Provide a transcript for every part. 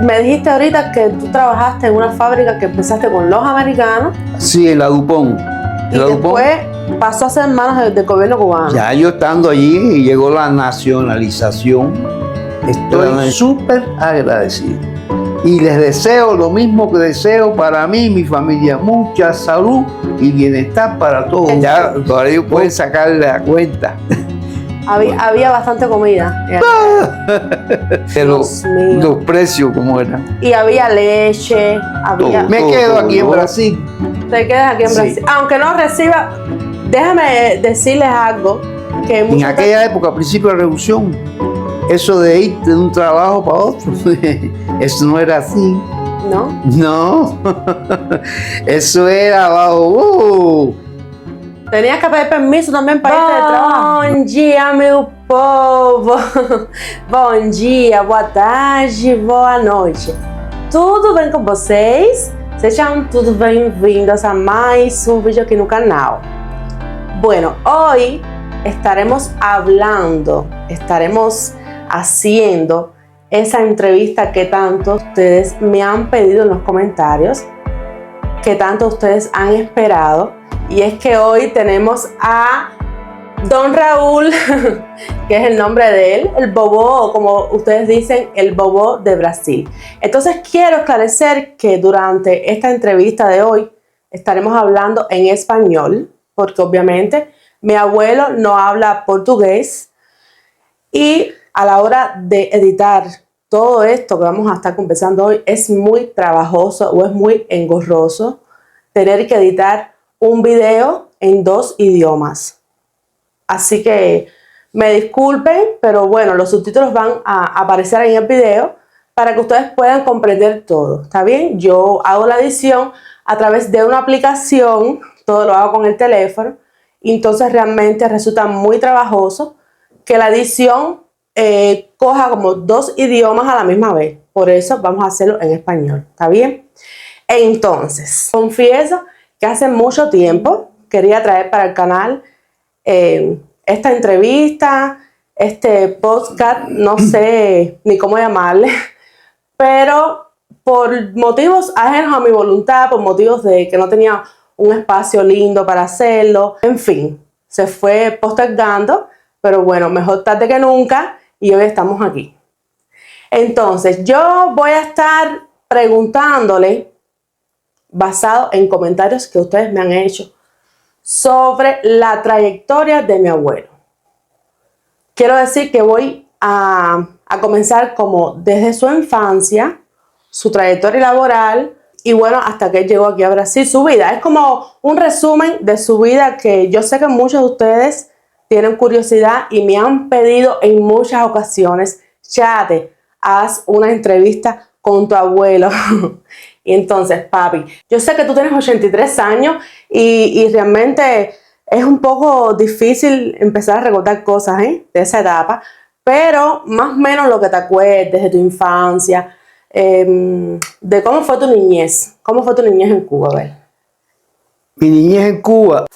me dijiste ahorita que tú trabajaste en una fábrica que empezaste con los americanos. Sí, en la Dupont. Y después pasó a ser en manos del gobierno cubano. Ya yo estando allí, llegó la nacionalización. Estoy súper agradecido. Y les deseo lo mismo que deseo para mí y mi familia. Mucha salud y bienestar para todos. Ya todavía ellos pueden sacarle la cuenta. Había bastante comida. Pero los precios, ¿cómo eran? Y había leche. Me quedo aquí en Brasil. Te quedas aquí en Brasil. Aunque no reciba, déjame decirles algo. Que en aquella época, a principio de la revolución, eso de ir de un trabajo para otro, eso no era así. ¿No? No. Eso era abajo. Tenías que pedir permiso também para ir de trabalho. Bom dia, meu povo. Bom dia, boa tarde, boa noite. Tudo bem com vocês? Sejam todos bem-vindos a mais um vídeo aqui no canal. Bueno, hoy estaremos haciendo esa entrevista que tanto ustedes me han pedido en los comentarios, que tanto ustedes han esperado. Y es que hoy tenemos a Don Raúl, que es el nombre de él, el Bobó, o como ustedes dicen, el Bobó de Brasil. Entonces quiero esclarecer que durante esta entrevista de hoy estaremos hablando en español, porque obviamente mi abuelo no habla portugués y a la hora de editar todo esto que vamos a estar conversando hoy es muy trabajoso o es muy engorroso tener que editar un video en 2 idiomas. Así que me disculpen, pero bueno, los subtítulos van a aparecer en el video para que ustedes puedan comprender todo. ¿Está bien? Yo hago la edición a través de una aplicación, todo lo hago con el teléfono, y entonces realmente resulta muy trabajoso que la edición coja como 2 idiomas a la misma vez. Por eso vamos a hacerlo en español. ¿Está bien? Entonces, confieso que hace mucho tiempo quería traer para el canal esta entrevista, este podcast, no sé ni cómo llamarle, pero por motivos ajenos a mi voluntad, por motivos de que no tenía un espacio lindo para hacerlo, en fin, se fue postergando, pero bueno, mejor tarde que nunca y hoy estamos aquí. Entonces, yo voy a estar preguntándole, basado en comentarios que ustedes me han hecho sobre la trayectoria de mi abuelo. Quiero decir que voy a comenzar como desde su infancia, su trayectoria laboral y bueno, hasta que él llegó aquí a Brasil, su vida. Es como un resumen de su vida que yo sé que muchos de ustedes tienen curiosidad y me han pedido en muchas ocasiones, Chate, haz una entrevista con tu abuelo. Y entonces, papi, yo sé que tú tienes 83 años y realmente es un poco difícil empezar a recordar cosas de esa etapa, pero más o menos lo que te acuerdes de tu infancia, de cómo fue tu niñez. ¿Cómo fue tu niñez en Cuba? A ver. Mi niñez en Cuba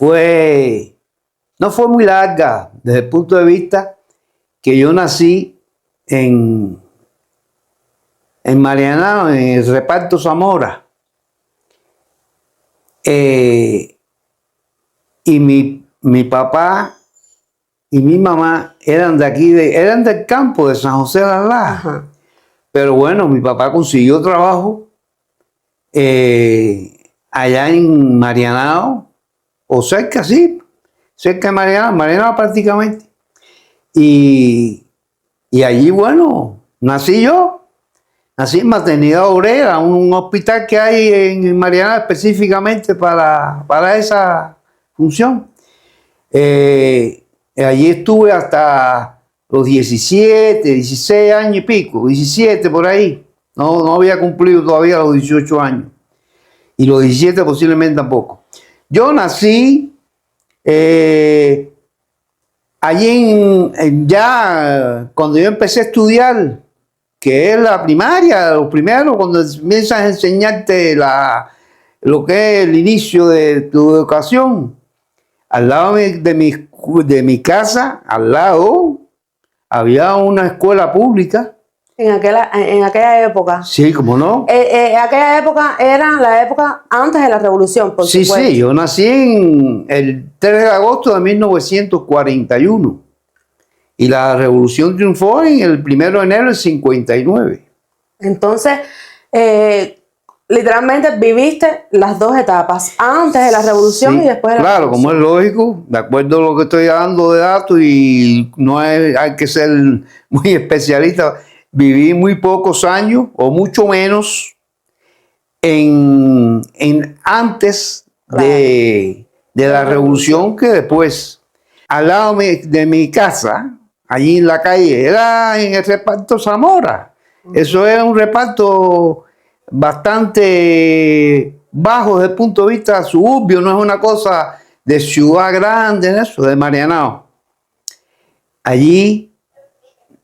no fue muy larga desde el punto de vista que yo nací en Marianao, en el reparto Zamora. Y mi papá y mi mamá eran de aquí, eran del campo de San José de las Lajas. Pero bueno, mi papá consiguió trabajo allá en Marianao, o cerca, sí, cerca de Marianao prácticamente. Y allí, bueno, nací yo. Nací en Maternidad Obrera, un hospital que hay en Marianao específicamente para esa función. Allí estuve hasta los 17, 16 años y pico, 17 por ahí. No había cumplido todavía los 18 años. Y los 17 posiblemente tampoco. Yo nací allí ya cuando yo empecé a estudiar, que es la primaria, lo primero, cuando comienzas a enseñarte lo que es el inicio de tu educación. Al lado de mi casa, al lado, había una escuela pública en aquella época. Sí, ¿cómo no? Aquella época era la época antes de la revolución, por Sí, supuesto. sí, yo nací en el 3 de agosto de 1941 y la revolución triunfó en el 1 de enero del 59. Entonces, literalmente viviste las dos etapas, antes de la revolución Sí, y después de la claro, como revolución. es lógico, de acuerdo a lo que estoy dando de datos y no hay que ser muy especialista, viví muy pocos años o mucho menos en antes Claro. de la revolución que después. Al lado de mi casa, allí en la calle, era en el reparto Zamora. Eso era un reparto bastante bajo desde el punto de vista suburbio, no es una cosa de ciudad grande, en eso, de Marianao. Allí,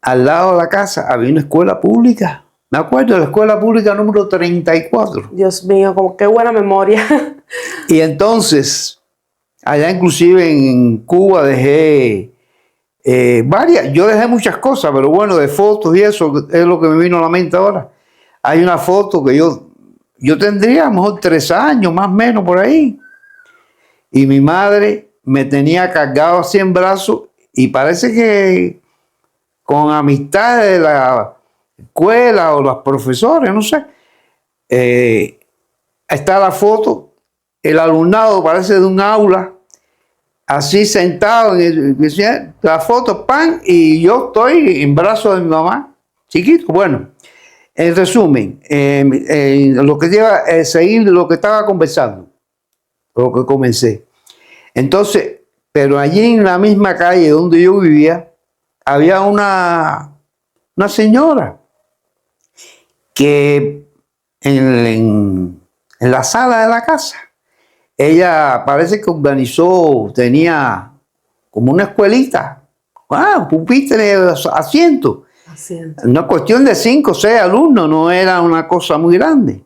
al lado de la casa, había una escuela pública. Me acuerdo de la escuela pública número 34. Dios mío, como qué buena memoria. Y entonces, allá inclusive en Cuba dejé yo dejé muchas cosas, pero bueno, de fotos y eso es lo que me vino a la mente ahora. Hay una foto que yo tendría a lo mejor 3 años, más o menos por ahí. Y mi madre me tenía cargado así en brazos y parece que con amistades de la escuela o los profesores, no sé. Está la foto, el alumnado parece de un aula, así sentado la foto, pan, y yo estoy en brazos de mi mamá, chiquito. Bueno, en resumen, lo que lleva a seguir lo que estaba conversando, lo que comencé. Entonces, pero allí en la misma calle donde yo vivía, había una señora que en la sala de la casa, ella parece que tenía como una escuelita, pupitres, asientos. Una cuestión de 5 o 6 alumnos, no era una cosa muy grande.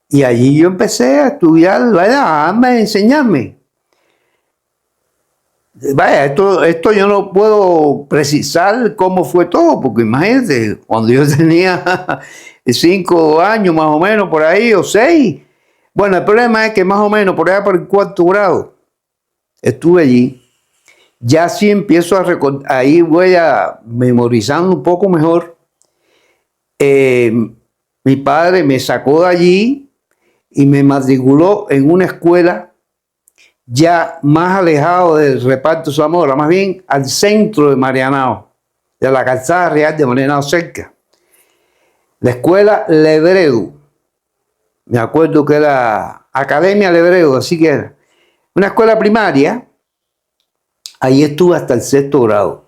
Y allí yo empecé a estudiar, vaya, a enseñarme. Vaya, esto yo no puedo precisar cómo fue todo, porque imagínate, cuando yo tenía 5 años más o menos, por ahí, o 6. Bueno, el problema es que más o menos por allá por el 4º grado estuve allí. Ya sí empiezo a recordar, ahí voy a memorizando un poco mejor. Mi padre me sacó de allí y me matriculó en una escuela ya más alejado del reparto Zamora, más bien al centro de Marianao, de la calzada real de Marianao cerca. La escuela Lebredo. Me acuerdo que era Academia Lebredo, así que era. Una escuela primaria. Ahí estuve hasta el 6º grado.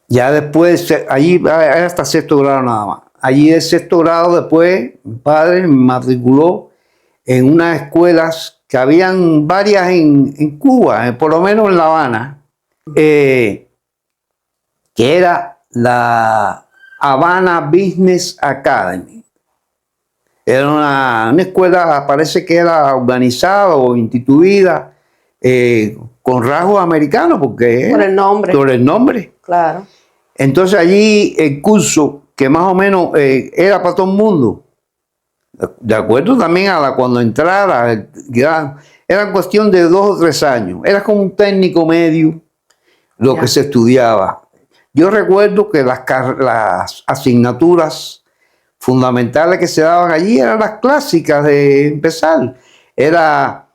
Ya después, allí hasta 6º grado nada más. Allí del 6º grado después, mi padre me matriculó en unas escuelas que habían varias en Cuba, por lo menos en La Habana, que era la Habana Business Academy. Era una escuela, parece que era organizada o instituida con rasgos americanos, porque Por el nombre. Por el nombre. Claro. Entonces allí el curso, que más o menos era para todo el mundo, de acuerdo también cuando entrara, era cuestión de 2 o 3 años. Era como un técnico medio lo que se estudiaba. Yo recuerdo que las asignaturas fundamentales que se daban allí eran las clásicas de empezar. Era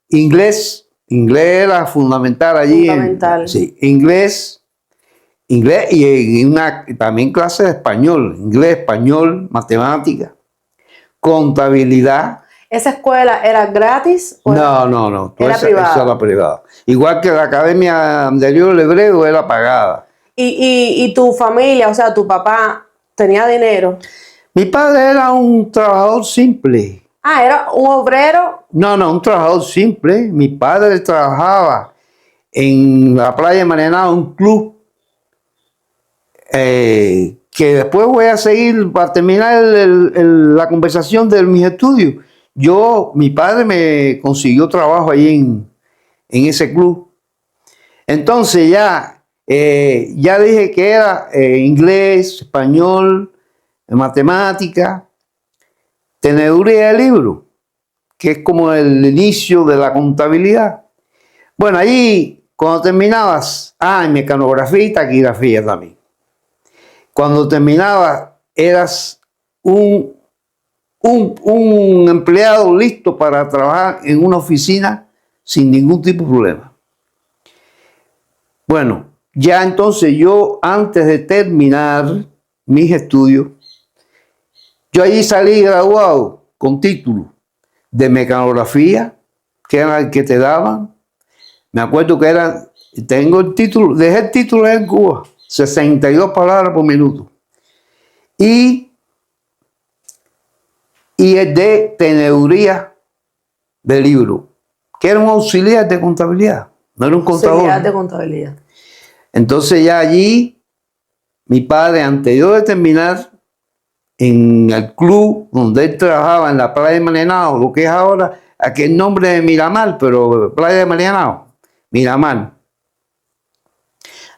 inglés era fundamental allí. Fundamental. Sí, inglés y también clase de español, inglés, español, matemática, contabilidad. ¿Esa escuela era gratis? O no. Era privada. Esa era privada. Igual que la Academia de Lebredo era pagada. ¿Y tu familia, o sea, tu papá, tenía dinero? Mi padre era un trabajador simple. Ah, ¿era un obrero? No, un trabajador simple. Mi padre trabajaba en la playa de Marianao, un club que después voy a seguir para terminar la conversación de mis estudios. Mi padre me consiguió trabajo ahí en ese club. Entonces ya Ya dije que era inglés, español, matemática, teneduría de libro, que es como el inicio de la contabilidad. Bueno, allí cuando terminabas, mecanografía y taquigrafía también. Cuando terminabas, eras un empleado listo para trabajar en una oficina sin ningún tipo de problema. Bueno, ya entonces yo, antes de terminar mis estudios, yo allí salí graduado con título de mecanografía, que era el que te daban. Me acuerdo que tengo el título, dejé el título en Cuba, 62 palabras por minuto. Y el de teneduría de libro, que era un auxiliar de contabilidad, no era un contador. Auxiliar de contabilidad. Entonces ya allí, mi padre, antes de terminar, en el club donde él trabajaba en la playa de Marianao, lo que es ahora aquel nombre de Miramar, pero playa de Marianao, Miramar.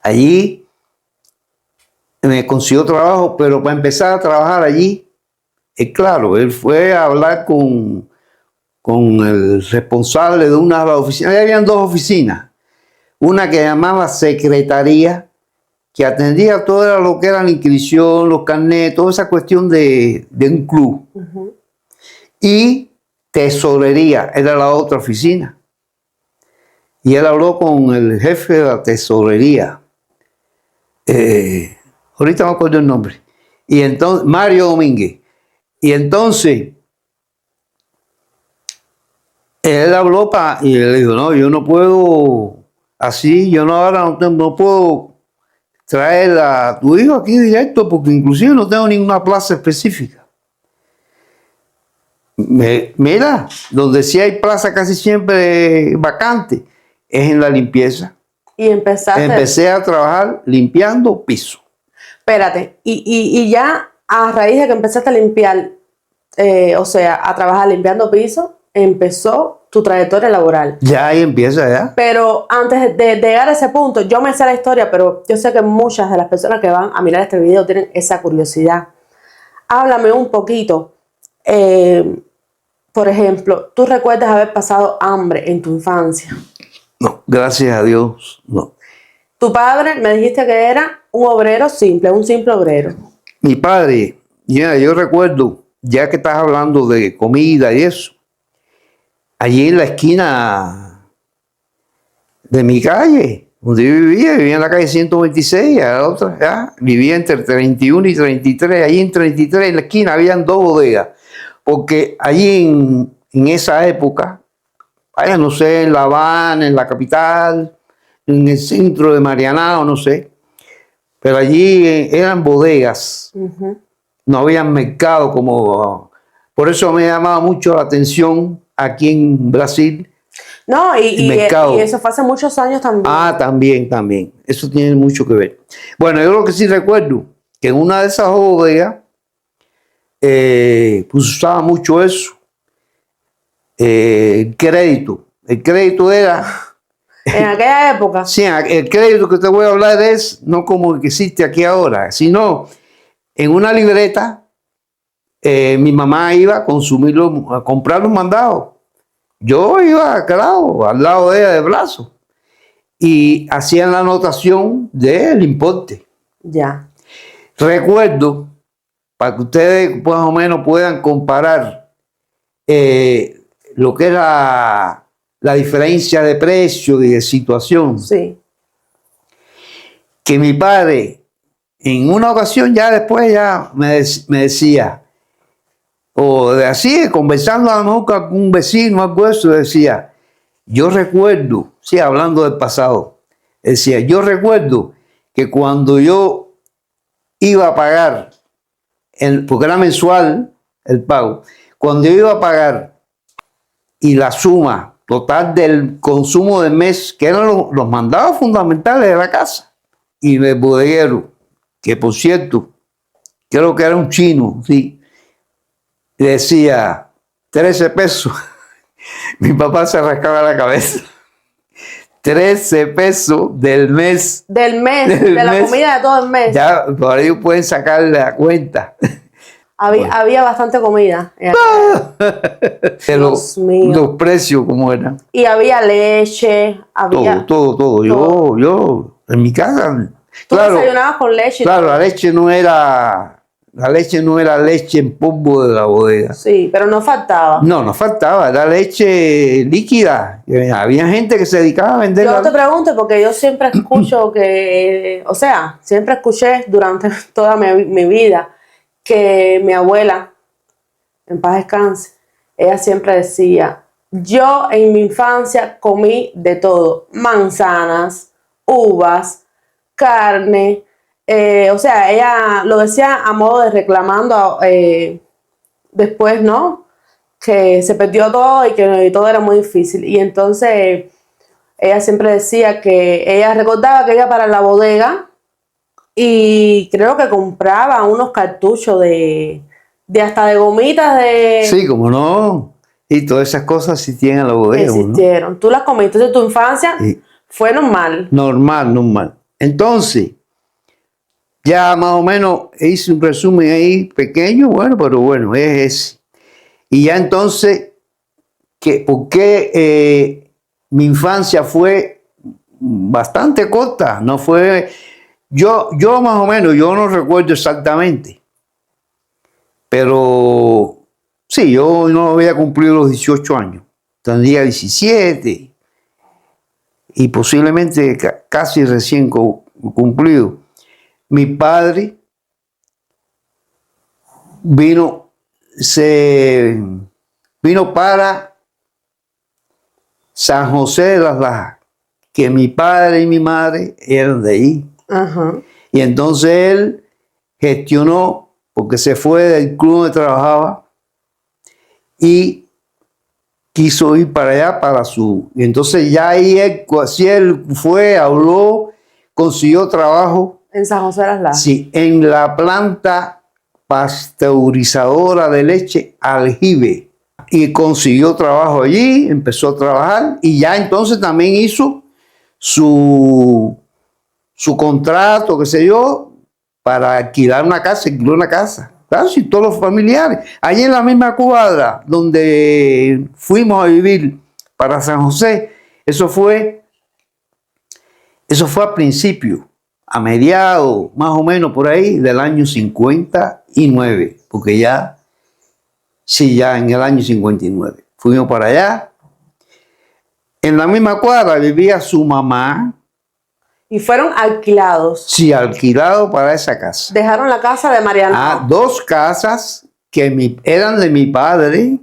Allí me consiguió trabajo, pero para empezar a trabajar allí, claro, él fue a hablar con el responsable de una de las oficinas. Habían dos oficinas, una que llamaba secretaría, que atendía todo lo que era la inscripción, los carnets, toda esa cuestión de un club. Uh-huh. Y tesorería, era la otra oficina. Y él habló con el jefe de la tesorería. Ahorita me acuerdo el nombre. Y entonces, Mario Domínguez. Y entonces, él habló y le dijo, no, yo no puedo así, yo no ahora no puedo traer a tu hijo aquí directo porque inclusive no tengo ninguna plaza específica. Mira, donde sí hay plaza casi siempre vacante es en la limpieza. Y empecé a trabajar limpiando piso. Espérate, y ya a raíz de que empezaste a limpiar, o sea, a trabajar limpiando piso, empezó tu trayectoria laboral. Ya ahí empieza, ya. Pero antes de llegar a ese punto, yo me sé la historia, pero yo sé que muchas de las personas que van a mirar este video tienen esa curiosidad. Háblame un poquito. Por ejemplo, ¿tú recuerdas haber pasado hambre en tu infancia? No, gracias a Dios, no. Tu padre me dijiste que era un obrero simple, un simple obrero. Mi padre, yo recuerdo, ya que estás hablando de comida y eso, allí en la esquina de mi calle, donde yo vivía en la calle 126, a la otra, ya, vivía entre 31 y 33, allí en 33 en la esquina habían dos bodegas, porque allí en esa época, no sé, en La Habana, en la capital, en el centro de Marianao, no sé, pero allí eran bodegas, uh-huh. No había mercado como... Por eso me llamaba mucho la atención aquí en Brasil. No, y eso fue hace muchos años también. También. Eso tiene mucho que ver. Bueno, yo lo que sí recuerdo, que en una de esas bodegas, pues usaba mucho eso. El crédito. El crédito era... En aquella época. Sí, el crédito que te voy a hablar es no como el que existe aquí ahora, sino en una libreta. Mi mamá iba a comprar los mandados. Yo iba, claro, al lado de ella de brazo. Y hacían la anotación del importe. Ya. Recuerdo, para que ustedes más o menos puedan comparar lo que era la diferencia de precio y de situación. Sí. Que mi padre, en una ocasión ya después ya me decía, o de así, conversando a lo mejor con algún vecino, algo de eso, decía, yo recuerdo, sí, hablando del pasado, decía, yo recuerdo que cuando yo iba a pagar, porque era mensual el pago, cuando yo iba a pagar y la suma total del consumo del mes, que eran los mandados fundamentales de la casa, y el bodeguero, que por cierto, creo que era un chino, sí, decía 13 pesos, mi papá se rascaba la cabeza. 13 pesos del mes. Del mes, Del de la mes. comida de todo el mes. Ya, por ellos pueden sacar la cuenta. Había bastante comida. De Dios mío. los precios como eran. Y había leche, había... Todo. Yo, en mi casa, Tú claro, desayunabas con leche. y claro, todo. la leche no era leche en polvo de la bodega. Sí, pero no faltaba. No faltaba, era leche líquida. Había gente que se dedicaba a Yo venderla. te pregunto porque yo siempre escucho que, o sea, siempre escuché durante toda mi vida que mi abuela, en paz descanse, ella siempre decía, yo en mi infancia comí de todo, manzanas, uvas, carne, o sea, ella lo decía a modo de reclamando después, ¿no? Que se perdió todo y que todo era muy difícil. Y entonces ella siempre decía que ella recordaba que iba para la bodega y creo que compraba unos cartuchos de hasta de gomitas de... Sí, como no. Y todas esas cosas existían en la bodega, ¿no? existieron. Tú las comiste. Entonces tu infancia Sí. fue normal. Normal. Entonces, ya más o menos hice un resumen ahí pequeño, pero bueno, es ese. Y ya entonces, ¿por qué mi infancia fue bastante corta? No fue... Yo más o menos, yo no recuerdo exactamente. Pero sí, yo no había cumplido los 18 años. Tendría 17 y posiblemente casi recién cumplido. Mi padre vino para San José de las Lajas, que mi padre y mi madre eran de ahí. Ajá. Y entonces él gestionó, porque se fue del club donde trabajaba y quiso ir para allá, y entonces ya ahí él fue, habló, consiguió trabajo. En San José de las Lajas. Sí, en la planta pasteurizadora de leche Aljibe. Y consiguió trabajo allí, empezó a trabajar y ya entonces también hizo su contrato, qué sé yo, para alquiló una casa. Claro, sí, todos los familiares. Allí en la misma cuadra donde fuimos a vivir para San José, eso fue a principio, a mediados, más o menos por ahí, del año 59, porque ya en el año 59. Fuimos para allá. En la misma cuadra vivía su mamá. Y fueron alquilados. Sí, alquilado para esa casa. Dejaron la casa de Mariana. 2 casas que eran de mi padre.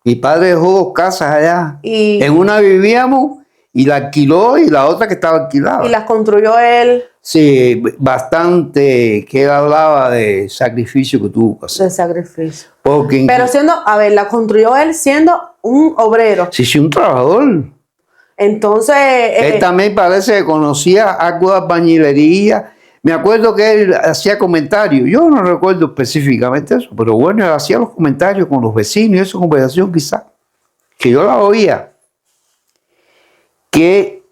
Mi padre dejó 2 casas allá. Y en una vivíamos y la alquiló y la otra que estaba alquilada. y las construyó él. Sí, bastante, que él hablaba de sacrificio que tuvo que hacer. De sacrificio. Porque Pero la construyó él siendo un obrero. sí, un trabajador. Entonces... Él también parece que conocía algo de albañilería. Me acuerdo que él hacía comentarios. Yo no recuerdo específicamente eso, pero bueno, él hacía los comentarios con los vecinos y esa conversación quizás, que yo la oía. Que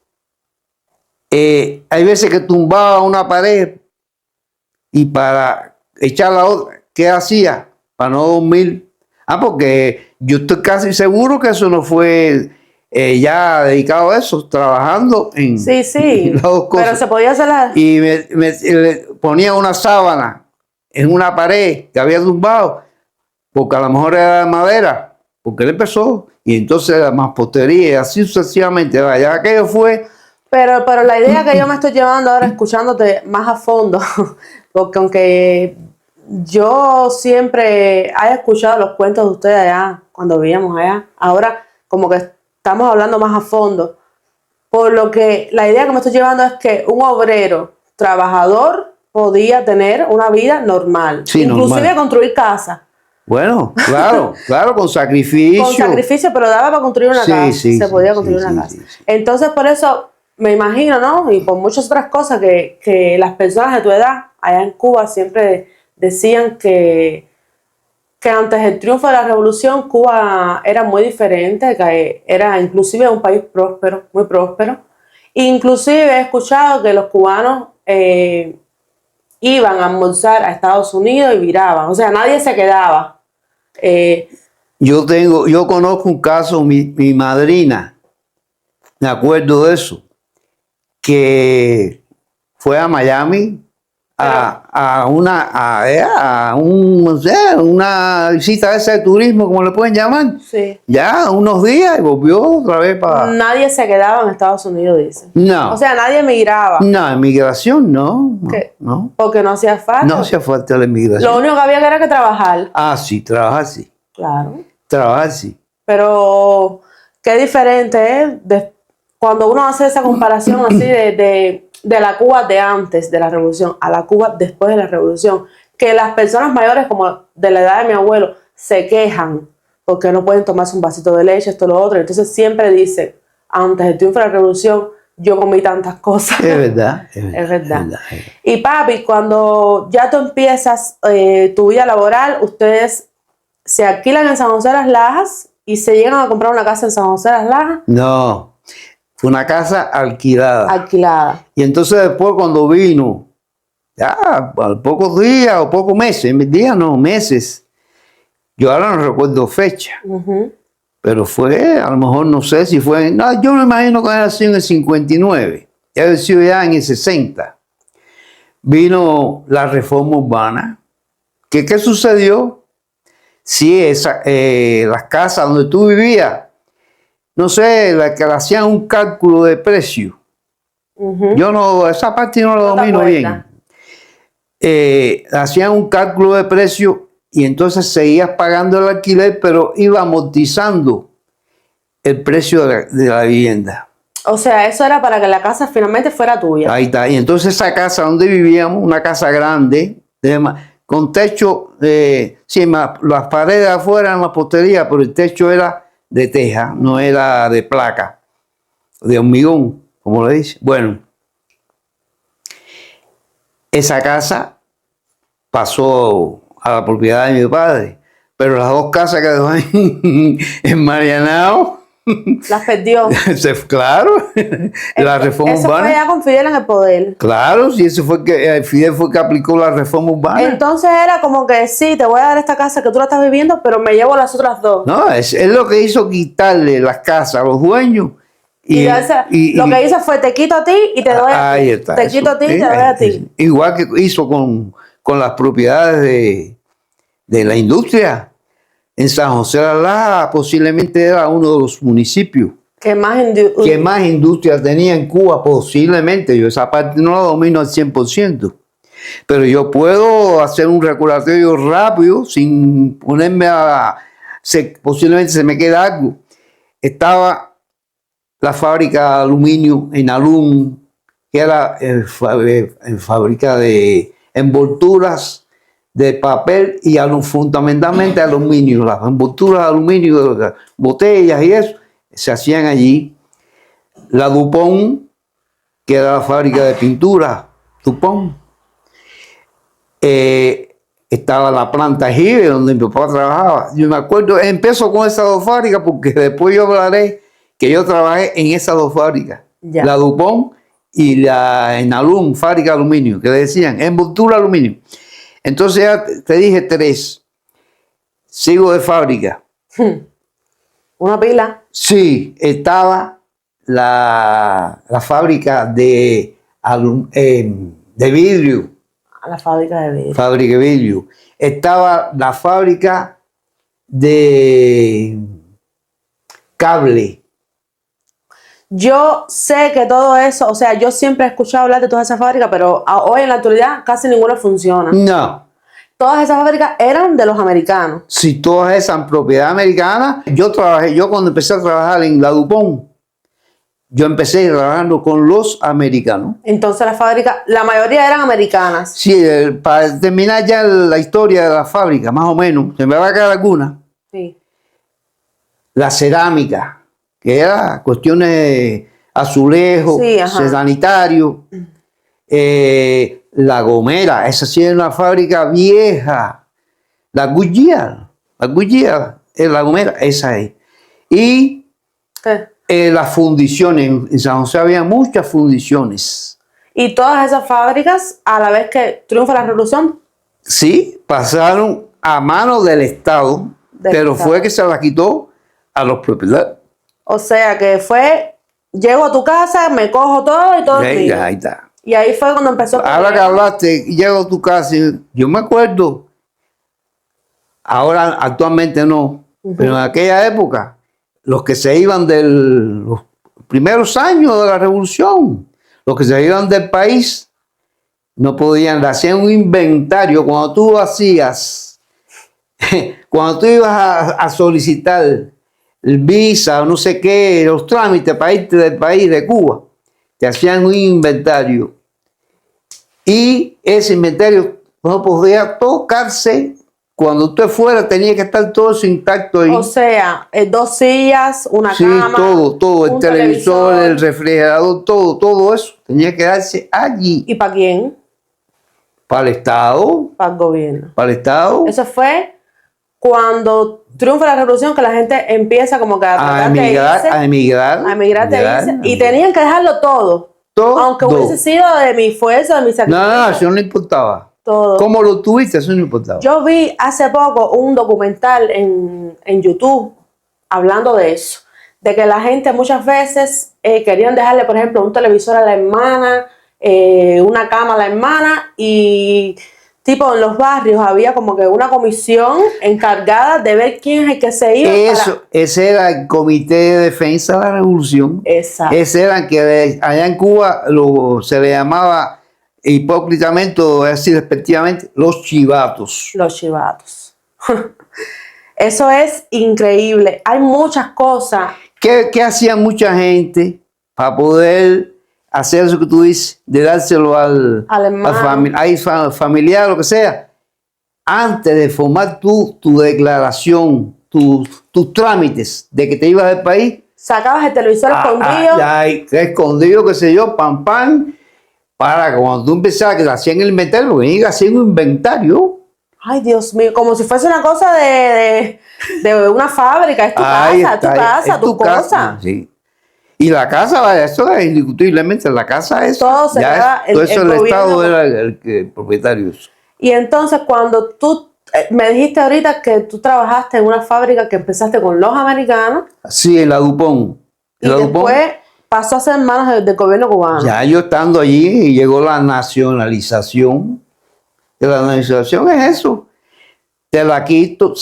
hay veces que tumbaba una pared y para echar la otra, ¿qué hacía? Para no dormir. Porque yo estoy casi seguro que eso no fue ya dedicado a eso, trabajando en Sí, las 2 cosas. pero se podía hacer Y le ponía una sábana en una pared que había tumbado, porque a lo mejor era de madera, porque él empezó, y entonces la mampostería, y así sucesivamente. Ya aquello fue... Pero la idea que yo me estoy llevando ahora escuchándote más a fondo, porque aunque yo siempre haya escuchado los cuentos de ustedes allá, cuando vivíamos allá, ahora como que estamos hablando más a fondo. Por lo que la idea que me estoy llevando es que un obrero trabajador podía tener una vida normal, Sí, inclusive normal. construir casa. Bueno, claro, con sacrificio. Con sacrificio, pero daba para construir una casa. Se podía construir una casa. Sí. Entonces, por eso me imagino, ¿no? Y por muchas otras cosas que las personas de tu edad allá en Cuba siempre decían que antes del triunfo de la revolución Cuba era muy diferente, que era inclusive un país próspero, muy próspero, Inclusive he escuchado que los cubanos iban a almorzar a Estados Unidos y viraban. O sea, nadie se quedaba. Yo conozco un caso, mi madrina, me acuerdo de eso, que fue a Miami no sé, una visita esa de turismo, como le pueden llamar. Sí. Ya unos días y volvió otra vez para... Nadie se quedaba en Estados Unidos, dice. No. O sea, nadie migraba. No, inmigración no. No. Porque no hacía falta. No hacía falta la inmigración. Lo único que había era que trabajar. Ah, sí, trabajar sí. Claro. Trabajar sí. Pero qué diferente es cuando uno hace esa comparación así de la Cuba de antes de la revolución a la Cuba después de la revolución, que las personas mayores como de la edad de mi abuelo se quejan porque no pueden tomarse un vasito de leche, esto, lo otro. Entonces siempre dicen, antes del triunfo de la revolución yo comí tantas cosas. Es verdad. Es verdad. Y papi, cuando ya tú empiezas tu vida laboral, ustedes se alquilan en San José de las Lajas y se llegan a comprar una casa en San José de las Lajas. No, fue una casa alquilada. Alquilada. Y entonces después cuando vino, ya a pocos días o pocos meses, meses, yo ahora no recuerdo fecha, pero fue, a lo mejor no sé si fue, no, yo me imagino que era sido en el 59, ya había sido ya en el 60. Vino la reforma urbana. ¿Qué sucedió? Sí, las casas donde tú vivías, no sé, que le hacían un cálculo de precio. Yo no, esa parte no lo domino bien. Hacían un cálculo de precio y entonces seguías pagando el alquiler, pero iba amortizando el precio de la vivienda. O sea, eso era para que la casa finalmente fuera tuya. Ahí está. Y entonces esa casa donde vivíamos, una casa grande, con techo, sí, las paredes afuera eran mampostería, pero el techo era de teja, no era de placa, de hormigón, como le dice. Bueno, esa casa pasó a la propiedad de mi padre, pero las dos casas que dejó en Marianao, las perdió. Claro, la reforma eso urbana. Fue ya con Fidel en el poder. Claro, sí, eso fue que Fidel fue que aplicó la reforma urbana. Entonces era como que sí, te voy a dar esta casa que tú la estás viviendo, pero me llevo las otras dos. No, es lo que hizo quitarle las casas a los dueños. Lo que hizo fue te quito a ti y te doy a ti. Ahí está. Te quito a ti y te doy a ti. Igual que hizo con las propiedades de la industria. En San José de las Lajas posiblemente era uno de los municipios que más industria tenía en Cuba, posiblemente. Yo esa parte no la domino al 100%. Pero yo puedo hacer un recordatorio rápido sin ponerme posiblemente se me queda algo. Estaba la fábrica de aluminio en Alum, que era fábrica de envolturas de papel y fundamentalmente aluminio. Las envolturas de aluminio, de botellas y eso, se hacían allí. La Dupont, que era la fábrica de pintura, Dupont. Estaba la planta Jive, donde mi papá trabajaba. Yo me acuerdo, empezó con esas dos fábricas, porque después yo hablaré que yo trabajé en esas dos fábricas. Ya. La Dupont y la Enalum, fábrica de aluminio, que le decían envoltura de aluminio. Entonces ya te dije 3. Sigo de fábrica. ¿Una pila? Sí, estaba la fábrica de vidrio. La fábrica de vidrio. Fábrica de vidrio. Estaba la fábrica de cable. Yo sé que todo eso, o sea, yo siempre he escuchado hablar de todas esas fábricas, pero hoy en la actualidad casi ninguna funciona. No. Todas esas fábricas eran de los americanos. Sí, todas esas en propiedad americana. Yo cuando empecé a trabajar en la Dupont, yo empecé trabajando con los americanos. Entonces las fábricas, la mayoría eran americanas. Sí, para terminar ya la historia de la fábrica, más o menos, se me va a quedar alguna. Sí. La cerámica, que era cuestiones de azulejos, sí, sanitario. La Gomera, esa sí es una fábrica vieja. La Goodyear es la Gomera, esa es. Y Las fundiciones, en San José había muchas fundiciones. Y todas esas fábricas, a la vez que triunfa la revolución, Sí, pasaron a manos del Estado, pero fue que se las quitó a los propietarios. o sea que fue, llego a tu casa, me cojo todo y todo es mío. Ahí está. Y ahí fue cuando empezó. Ahora que hablaste, llego a tu casa, yo me acuerdo, ahora actualmente no, pero en aquella época, los que se iban los primeros años de la revolución, los que se iban del país, no podían, hacían un inventario. Cuando tú hacías, cuando tú ibas a solicitar el visa o no sé qué, los trámites para irte del país, de Cuba, te hacían un inventario. Y ese inventario no podía tocarse. Cuando usted fuera, tenía que estar todo eso intacto ahí. O sea, 2 sillas, una cama. Sí, todo, el televisor, el refrigerador, todo eso tenía que darse allí. ¿Y para quién? Para el Estado. Para el gobierno. Para el Estado. Eso fue cuando triunfa la revolución, que la gente empieza como que a emigrar, y tenían que dejarlo todo. Aunque hubiese sido de mi fuerza, de mi sacrificio. No, eso no importaba. Todo. ¿Cómo lo tuviste? Eso no importaba. Yo vi hace poco un documental en YouTube hablando de eso, de que la gente muchas veces querían dejarle, por ejemplo, un televisor a la hermana, una cama a la hermana, y tipo en los barrios había como que una comisión encargada de ver quién es el que se iba. Ese era el Comité de Defensa de la Revolución. Exacto. Ese era que allá en Cuba se le llamaba hipócritamente, o así respectivamente, los chivatos. Los chivatos. Eso es increíble. Hay muchas cosas. ¿Qué hacía mucha gente para poder hacer eso que tú dices, de dárselo al familiar, lo que sea? Antes de formar tu declaración, tus trámites de que te ibas del país, sacabas el televisor escondido, qué sé yo, pam, para cuando tú empezabas, que te hacían el inventario, porque iba haciendo un inventario. Ay, Dios mío, como si fuese una cosa de una fábrica. Es tu casa, tu cosa. Sí. Y la casa, vaya, eso es indiscutiblemente, la casa es. Todo se queda el Estado era el propietario. Y entonces, cuando tú me dijiste ahorita que tú trabajaste en una fábrica que empezaste con los americanos. Sí, en la Dupont. Y después pasó a ser en manos del gobierno cubano. Ya yo estando allí, llegó la nacionalización. La nacionalización es eso. Se la quito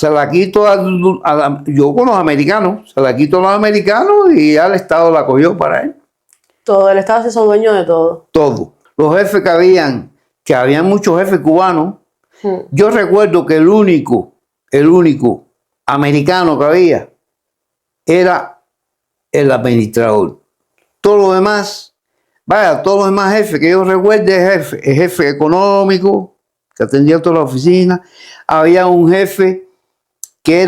yo con los americanos, se la quito a los americanos y ya el Estado la cogió para él. Todo, el Estado se hizo dueño de todo. Todo. Los jefes que habían muchos jefes cubanos. Yo recuerdo que el único americano que había era el administrador. Todos los demás jefes que yo recuerdo, el jefe económico, que atendía toda la oficina. Había un jefe que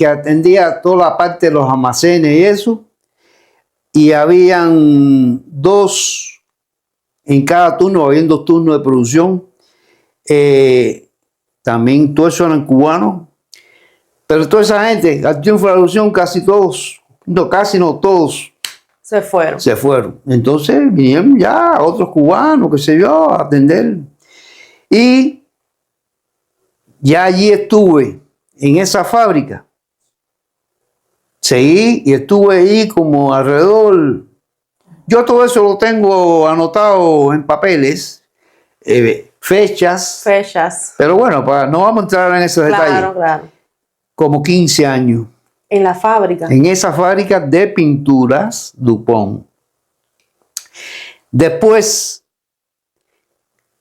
atendía toda la parte de los almacenes y eso. Y habían 2 en cada turno, habían 2 turnos de producción. También todos eran cubanos. Pero toda esa gente, al triunfo de la revolución, casi todos, no todos, se fueron. Entonces vinieron ya otros cubanos, qué sé yo, a atender. Y ya allí estuve, en esa fábrica. Seguí y estuve allí como alrededor. Yo todo eso lo tengo anotado en papeles, fechas. Pero bueno, no vamos a entrar en esos detalles. Claro. Como 15 años. En la fábrica. En esa fábrica de pinturas Dupont. Después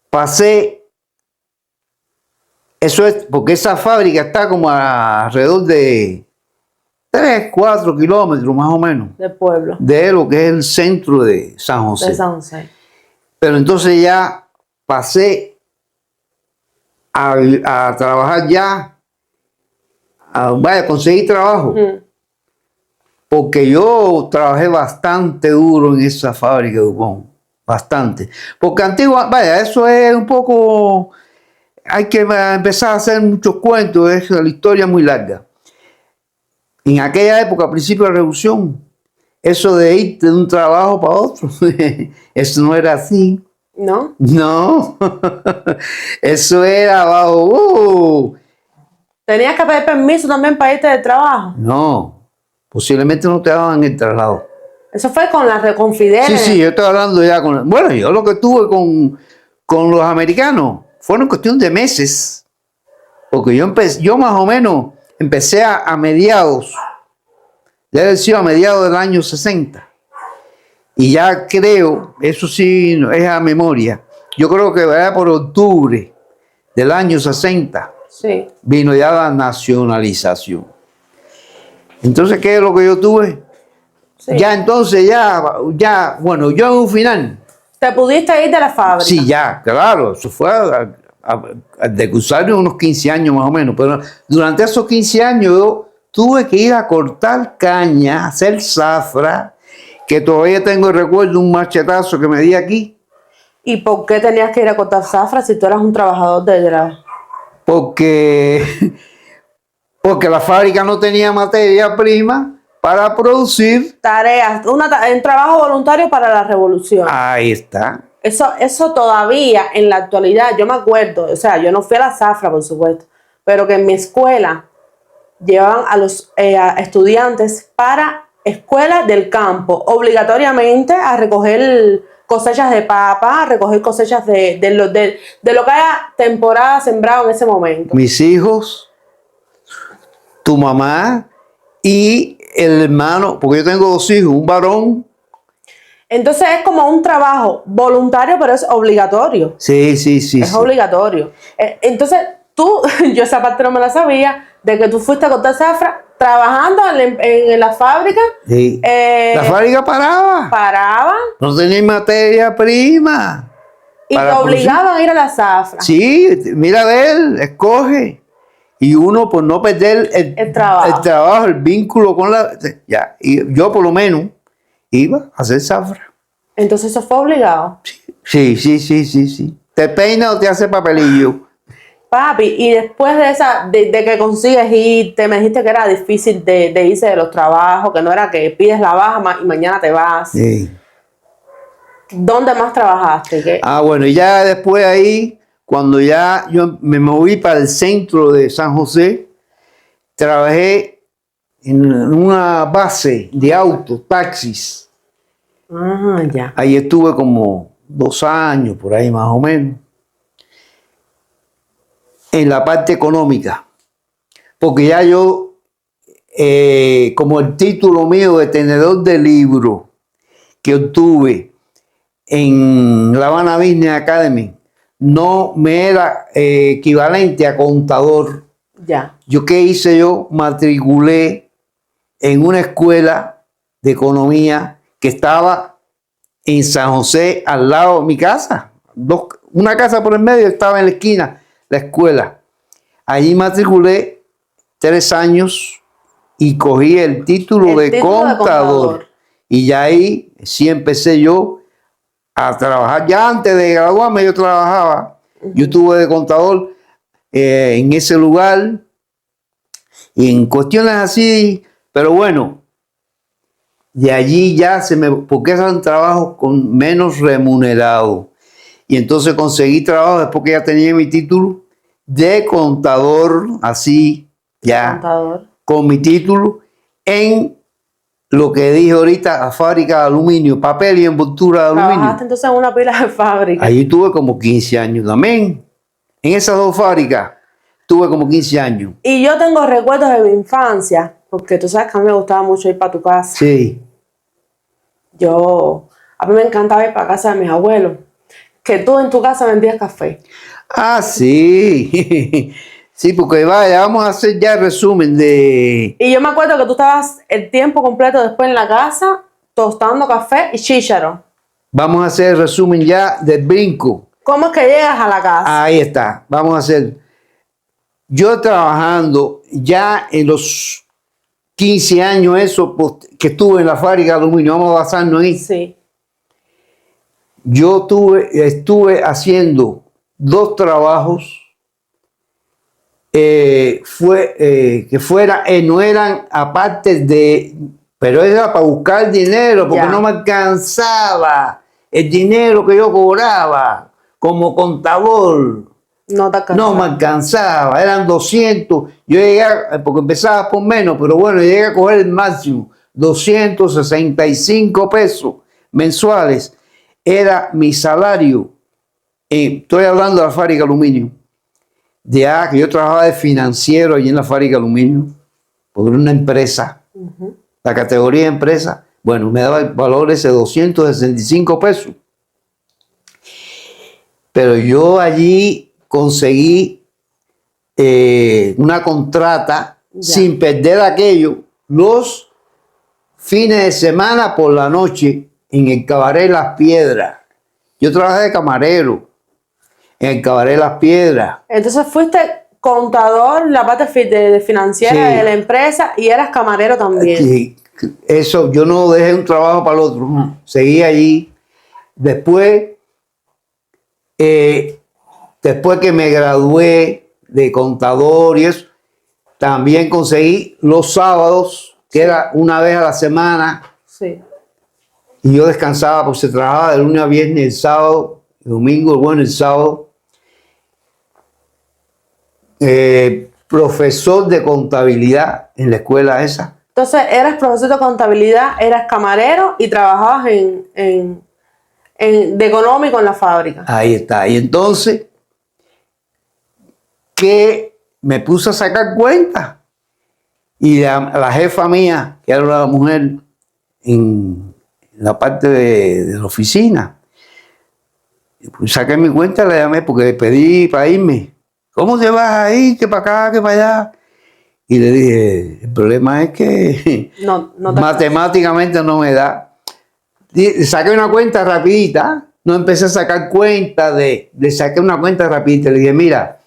pasé. Eso es porque esa fábrica está como alrededor de 3, 4 kilómetros más o menos. Del pueblo. De lo que es el centro de San José. Pero entonces ya pasé a trabajar ya. Conseguí trabajo. Porque yo trabajé bastante duro en esa fábrica de Dupont. Bastante. Porque eso es un poco. Hay que empezar a hacer muchos cuentos, la historia es muy larga. En aquella época, a principios de la revolución, eso de irte de un trabajo para otro, eso no era así. ¿No? No, eso era bajo. ¿Tenías que pedir permiso también para irte del trabajo? No, posiblemente no te daban el traslado. Eso fue con Fidel. Sí, yo estoy hablando ya con... Bueno, yo lo que tuve con los americanos fueron cuestión de meses. Porque yo más o menos empecé a mediados, debe haber sido a mediados del año 60. Y ya creo, eso sí es a memoria, yo creo que por octubre del año 60 Sí. vino ya la nacionalización. Entonces, ¿qué es lo que yo tuve? Sí. Ya entonces, bueno, yo en un final. ¿Te pudiste ir de la fábrica? Sí, ya, claro, eso fue de cruzar unos 15 años más o menos, pero durante esos 15 años yo tuve que ir a cortar caña, hacer zafra, que todavía tengo el recuerdo, un machetazo que me di aquí. ¿Y por qué tenías que ir a cortar zafra si tú eras un trabajador de grado? Porque la fábrica no tenía materia prima para producir. Tareas, un trabajo voluntario para la revolución. Ahí está. Eso todavía en la actualidad, yo me acuerdo, o sea, yo no fui a la zafra, por supuesto, pero que en mi escuela llevaban a los estudiantes para escuelas del campo, obligatoriamente a recoger cosechas de papa, a recoger cosechas de lo que haya temporada sembrado en ese momento. Mis hijos, tu mamá y el hermano, porque yo tengo 2 hijos, un varón. Entonces es como un trabajo voluntario, pero es obligatorio. Sí. Es obligatorio. Entonces yo esa parte no me la sabía, de que tú fuiste a cortar zafra trabajando en la fábrica. Sí. La fábrica paraba. Paraba. No tenía materia prima. Y te obligaban a ir a la zafra. Sí, mira a ver, escoge. Y uno por no perder el trabajo, el vínculo con la... Ya, y yo por lo menos iba a hacer zafra. Entonces eso fue obligado. Sí. Te peina o te hace papelillo. Papi, y después de que consigues irte, me dijiste que era difícil de irse de los trabajos, que no era que pides la baja y mañana te vas. Sí. ¿Dónde más trabajaste? Bueno, y ya después ahí, cuando ya yo me moví para el centro de San José, trabajé en una base de autos, taxis. Ya. Ahí estuve como 2 años, por ahí más o menos, en la parte económica. Porque ya yo, como el título mío de tenedor de libros que obtuve en La Habana Business Academy, no me era equivalente a contador. Ya. ¿Yo qué hice? Yo matriculé en una escuela de economía que estaba en San José, al lado de mi casa. Una casa por el medio, estaba en la esquina, la escuela. Allí matriculé 3 años y cogí el título de contador. Y ya ahí sí empecé yo a trabajar. Ya antes de graduarme yo trabajaba. Yo estuve de contador en ese lugar y en cuestiones así, pero bueno, de allí ya porque eran trabajos con menos remunerados. Y entonces conseguí trabajo después que ya tenía mi título de contador, así ya, Contador. con mi título en lo que dije ahorita, la fábrica de aluminio, papel y envoltura de aluminio. Trabajaste entonces en una pila de fábrica. Allí tuve como 15 años también. En esas 2 fábricas tuve como 15 años. Y yo tengo recuerdos de mi infancia, porque tú sabes que a mí me gustaba mucho ir para tu casa. Sí. A mí me encantaba ir para casa de mis abuelos, que tú en tu casa vendías café. Sí. Sí, porque vaya, vamos a hacer ya el resumen de... Y yo me acuerdo que tú estabas el tiempo completo después en la casa, tostando café y chícharo. Vamos a hacer el resumen ya del brinco. ¿Cómo es que llegas a la casa? Ahí está. Vamos a hacer... Yo trabajando ya en los 15 años, eso que estuve en la fábrica de aluminio, vamos a basarnos ahí. Sí. Yo estuve haciendo 2 trabajos que no eran aparte de Pero era para buscar dinero, porque Ya. no me alcanzaba el dinero que yo cobraba como contador. No te alcanzaba. No me alcanzaba, eran 200. Yo llegué, porque empezaba por menos, pero bueno, llegué a coger el máximo, 265 pesos mensuales. Era mi salario. Estoy hablando de la fábrica de aluminio. Que yo trabajaba de financiero allí en la fábrica de aluminio, porque era una empresa, la categoría de empresa. Bueno, me daba el valor ese 265 pesos. Pero yo allí conseguí una contrata sin perder aquello los fines de semana por la noche en el Cabaret Las Piedras. Yo trabajé de camarero en el Cabaret Las Piedras. Entonces fuiste contador, la parte de financiera Sí. de la empresa y eras camarero también. Sí, eso, yo no dejé un trabajo para el otro, no, seguí allí. Después que me gradué de contador y eso, también conseguí los sábados, que era una vez a la semana, Sí. y yo descansaba porque se trabajaba de lunes a viernes, el sábado, el domingo, bueno, el sábado. Profesor de contabilidad en la escuela esa. Entonces eras profesor de contabilidad, eras camarero y trabajabas de económico en la fábrica. Ahí está. Y entonces, que me puse a sacar cuentas. Y la jefa mía, que era una mujer en la parte de la oficina, pues saqué mi cuenta, la llamé porque le pedí para irme. ¿Cómo te vas a ir? Que para acá, que para allá. Y le dije, el problema es que No te matemáticamente no me da. Saqué una cuenta rapidita, no empecé a sacar cuenta saqué una cuenta rapidita. Le dije, mira,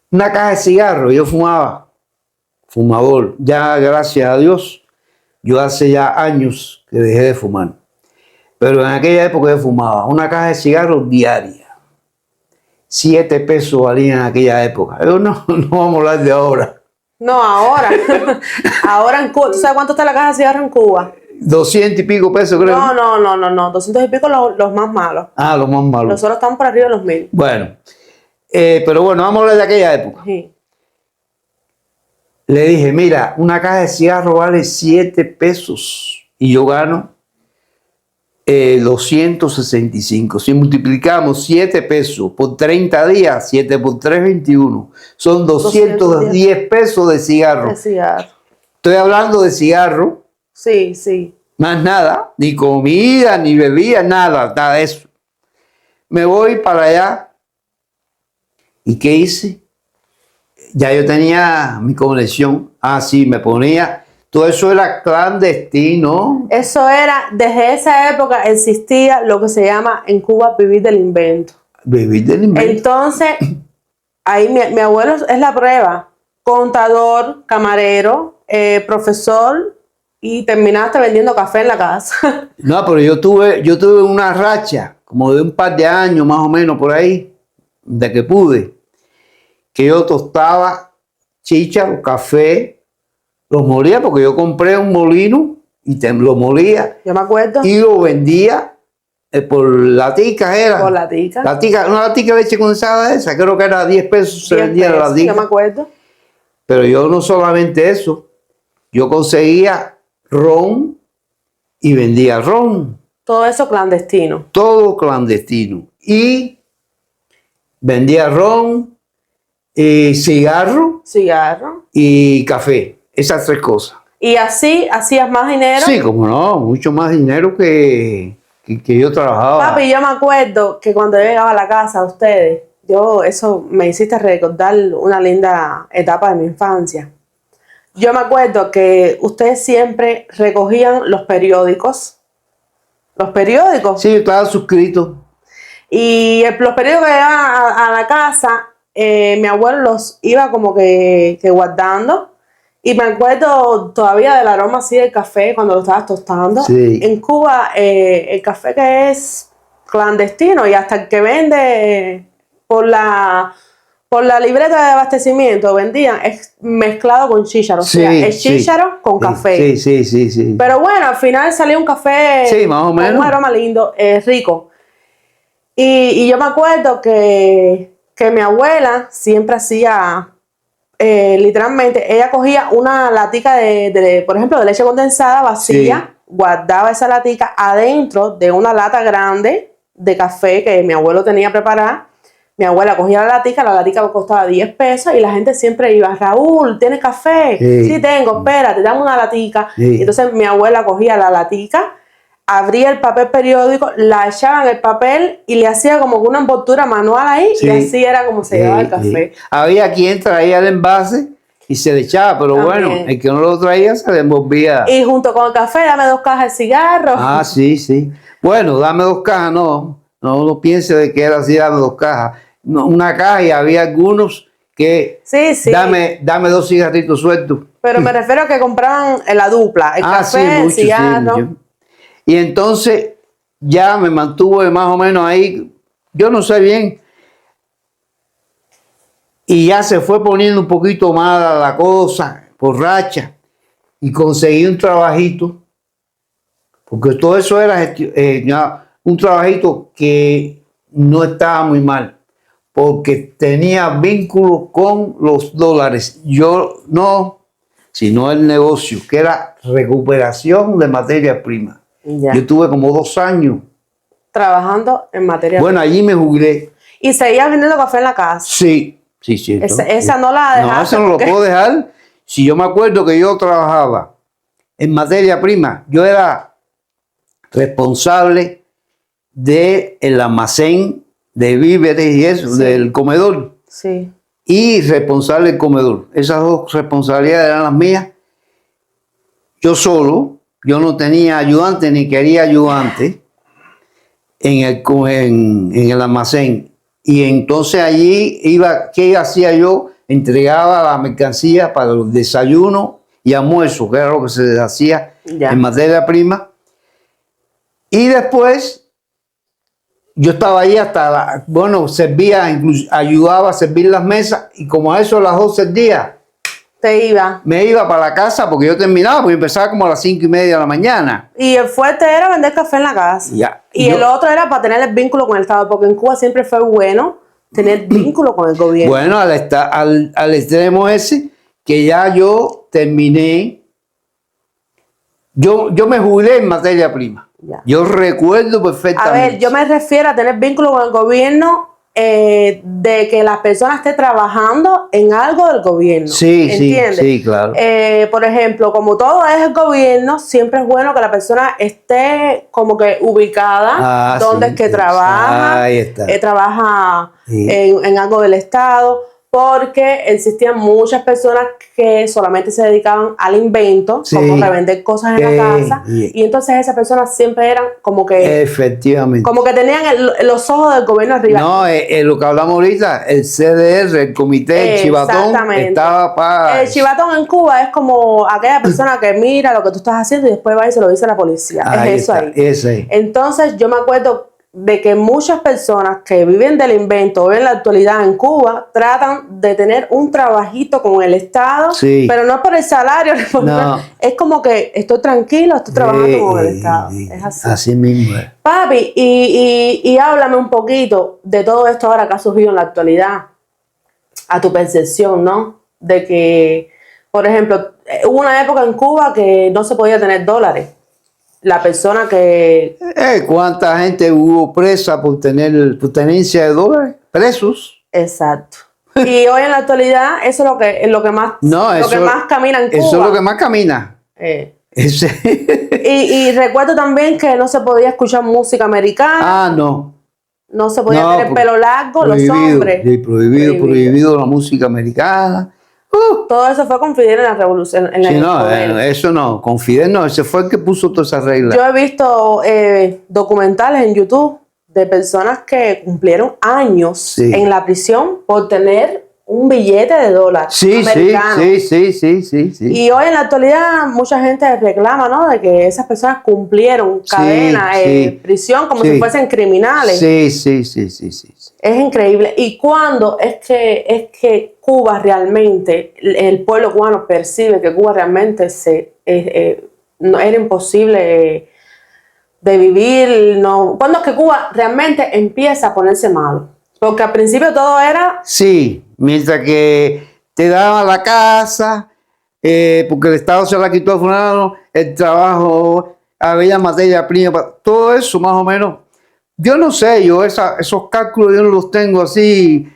una caja de cigarros, yo fumaba, fumador, ya gracias a Dios, yo hace ya años que dejé de fumar. Pero en aquella época yo fumaba una caja de cigarros diaria. 7 pesos valían en aquella época. Yo no vamos a hablar de ahora. No, ahora. Ahora en Cuba. ¿Tú sabes cuánto está la caja de cigarros en Cuba? 200 y pico pesos, creo. No. 200 y pico los más malos. Ah, los más malos. Los otros están por arriba de los 1000. Bueno, pero bueno, vamos a hablar de aquella época. Sí. Le dije, mira, una caja de cigarros vale 7 pesos y yo gano 265. Si multiplicamos 7 pesos por 30 días, 7 por 3, 21. Son 210 pesos de cigarro. De cigarro. Estoy hablando de cigarro. Sí, sí. Más nada, ni comida, ni bebida, nada de eso. Me voy para allá. ¿Y qué hice? Ya yo tenía mi conexión. Ah, sí, me ponía. Todo eso era clandestino. Eso era, desde esa época existía lo que se llama en Cuba vivir del invento. Vivir del invento. Entonces, ahí mi abuelo es la prueba. Contador, camarero, profesor y terminaste vendiendo café en la casa. No, pero yo tuve una racha, como de un par de años más o menos por ahí, de que pude, que yo tostaba chícharos, café, los molía porque yo compré un molino y lo molía Yo me acuerdo. y lo vendía por latica era. Por latica. Una latica de leche condensada de esa, creo que era 10 pesos se 10 vendía la pesos, latica. Yo me acuerdo. Pero yo no solamente eso, yo conseguía ron y vendía ron. Todo eso clandestino. Todo clandestino. Y vendía ron, cigarro Cigarro. y café. Esas 3 cosas. Y así hacías más dinero. Sí, como no, mucho más dinero que yo trabajaba. Papi, yo me acuerdo que cuando yo llegaba a la casa a ustedes, eso me hiciste recordar una linda etapa de mi infancia. Yo me acuerdo que ustedes siempre recogían los periódicos. Los periódicos. Sí, yo estaba suscrito. Y los periódicos que llegaban a la casa, mi abuelo los iba como que guardando. Y me acuerdo todavía del aroma así del café cuando lo estabas tostando. Sí. En Cuba, el café que es clandestino y hasta el que vende por la por la libreta de abastecimiento vendían mezclado con chícharo. Sí, O sea, el sí. chícharo con café. Sí. Pero bueno, al final salió un café Sí, más o con menos. un aroma lindo, rico. Y yo me acuerdo que mi abuela siempre hacía, literalmente, ella cogía una latica por ejemplo, de leche condensada vacía, guardaba esa latica adentro de una lata grande de café que mi abuelo tenía preparada. Mi abuela cogía la latica costaba 10 pesos y la gente siempre iba, Raúl, ¿tienes café? Sí, tengo, espérate, dame una latica. Sí. Entonces mi abuela cogía la latica, abría el papel periódico, la echaba en el papel y le hacía como una envoltura manual ahí y así era como se llevaba el café. Había quien traía el envase y se le echaba, pero También. bueno, el que no lo traía se le envolvía. Y junto con el café, dame 2 cajas de cigarros. Ah, sí. Bueno, dame 2 cajas, no piense de que era así, dame 2 cajas. No, una caja y había algunos que Sí. dame 2 cigarritos sueltos. Pero me refiero a que compraban la dupla, el café, el cigarro. mucho. Y entonces ya me mantuve más o menos ahí, yo no sé bien. Y ya se fue poniendo un poquito mala la cosa, borracha. Y conseguí un trabajito, porque todo eso era un trabajito que no estaba muy mal, porque tenía vínculo con los dólares. Yo no, sino el negocio, que era recuperación de materia prima. Ya. Yo tuve como 2 años. Trabajando en materia. Bueno, allí me jubilé. ¿Y seguías vendiendo café en la casa? Sí. Esa no la dejaste. No, eso no lo puedo dejar. Si yo me acuerdo que yo trabajaba en materia prima, yo era responsable del almacén de víveres y eso, del comedor. Sí. Y responsable del comedor. Esas 2 responsabilidades eran las mías. Yo solo, yo no tenía ayudante ni quería ayudante en el almacén. Y entonces allí ¿qué hacía yo? Entregaba la mercancía para los desayunos y almuerzos, que era lo que se hacía en materia prima. Y después yo estaba ahí hasta, servía, incluso ayudaba a servir las mesas y como a eso a las 12 del día. Me iba para la casa porque yo terminaba, porque empezaba como a las 5:30 de la mañana. Y el fuerte era vender café en la casa. Y el otro era para tener el vínculo con el Estado, porque en Cuba siempre fue bueno tener vínculo con el gobierno. Bueno, al extremo ese, que ya yo terminé, yo me jubilé en materia prima. Yo recuerdo perfectamente. A ver, yo me refiero a tener vínculo con el gobierno, de que las personas estén trabajando en algo del gobierno. ¿Entiendes? Sí, claro. Por ejemplo, como todo es el gobierno, siempre es bueno que la persona esté como que ubicada donde es que trabaja. Ahí está. Trabaja en algo del Estado, porque existían muchas personas que solamente se dedicaban al invento, como revender cosas en la casa, y entonces esas personas siempre eran como que... Efectivamente. Como que tenían los ojos del gobierno arriba. No, lo que hablamos ahorita, el CDR, el comité, el chivatón, estaba para... El chivatón en Cuba es como aquella persona que mira lo que tú estás haciendo y después va y se lo dice a la policía. Es eso ahí. Ese. Entonces yo me acuerdo de que muchas personas que viven del invento o en la actualidad en Cuba tratan de tener un trabajito con el Estado, pero no por el salario, no. Es como que estoy tranquilo, estoy trabajando con el Estado. Es así. Así mismo es. Papi, y háblame un poquito de todo esto ahora que ha surgido en la actualidad, a tu percepción, ¿no? De que, por ejemplo, hubo una época en Cuba que no se podía tener dólares. La persona que... ¿Cuánta gente hubo presa por tenencia de dólares? Presos. Exacto. Y hoy en la actualidad eso es lo que más, que más camina en Cuba. Eso es lo que más camina. Y recuerdo también que no se podía escuchar música americana. No. No se podía tener pelo largo, los hombres. Sí, prohibido la música americana. Todo eso fue con Fidel en la revolución. Eso no, con Fidel no, ese fue el que puso todas esas reglas. Yo he visto documentales en YouTube de personas que cumplieron años en la prisión por tener un billete de dólar americano. Sí. Y hoy en la actualidad mucha gente reclama, ¿no? De que esas personas cumplieron cadena, prisión, como si fuesen criminales. Sí. Es increíble. ¿Y cuándo es que Cuba realmente, el pueblo cubano percibe que Cuba realmente no era imposible de vivir? No. ¿Cuándo es que Cuba realmente empieza a ponerse malo? Porque al principio todo era... Sí, mientras que te daban la casa, porque el Estado se la quitó a fulano, el trabajo, había materia prima, todo eso más o menos. Yo no sé, esos cálculos yo no los tengo así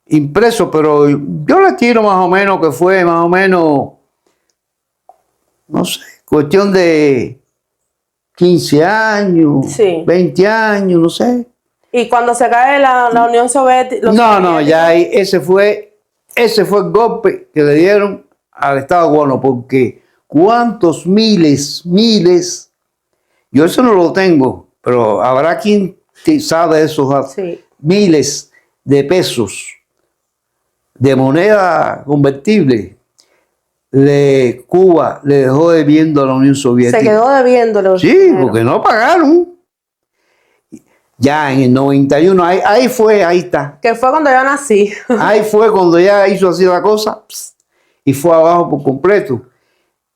impresos, pero yo le tiro más o menos que fue más o menos, no sé, cuestión de 15 años, Sí. 20 años, no sé. Y cuando se cae la Unión Soviética... No, ya ahí, ese fue el golpe que le dieron al Estado cubano, porque cuántos miles, yo eso no lo tengo, pero habrá quien sabe esos Sí. miles de pesos de moneda convertible. Cuba le dejó debiendo a la Unión Soviética. Se quedó debiéndolo. Sí, porque no pagaron. Ya en el 91, ahí está. Que fue cuando yo nací. Ahí fue cuando ya hizo así la cosa y fue abajo por completo.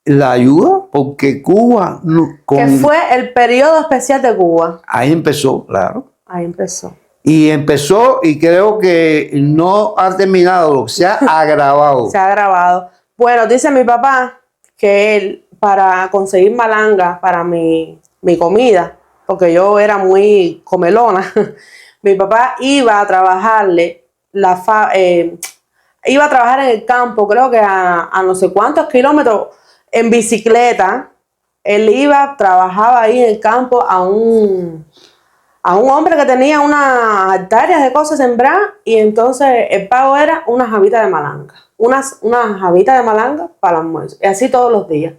La ayuda, porque Cuba... Que fue el periodo especial de Cuba. Ahí empezó, claro. Ahí empezó. Y empezó y creo que no ha terminado, se ha agravado. Se ha agravado. Bueno, dice mi papá que él, para conseguir malanga para mi comida, porque yo era muy comelona, mi papá iba a trabajarle, iba a trabajar en el campo, creo que a no sé cuántos kilómetros, en bicicleta. Él iba, trabajaba ahí en el campo a un hombre que tenía unas hectáreas de cosas sembradas, y entonces el pago era unas habitas de malanga. Unas habitas de malanga para el almuerzo. Y así todos los días.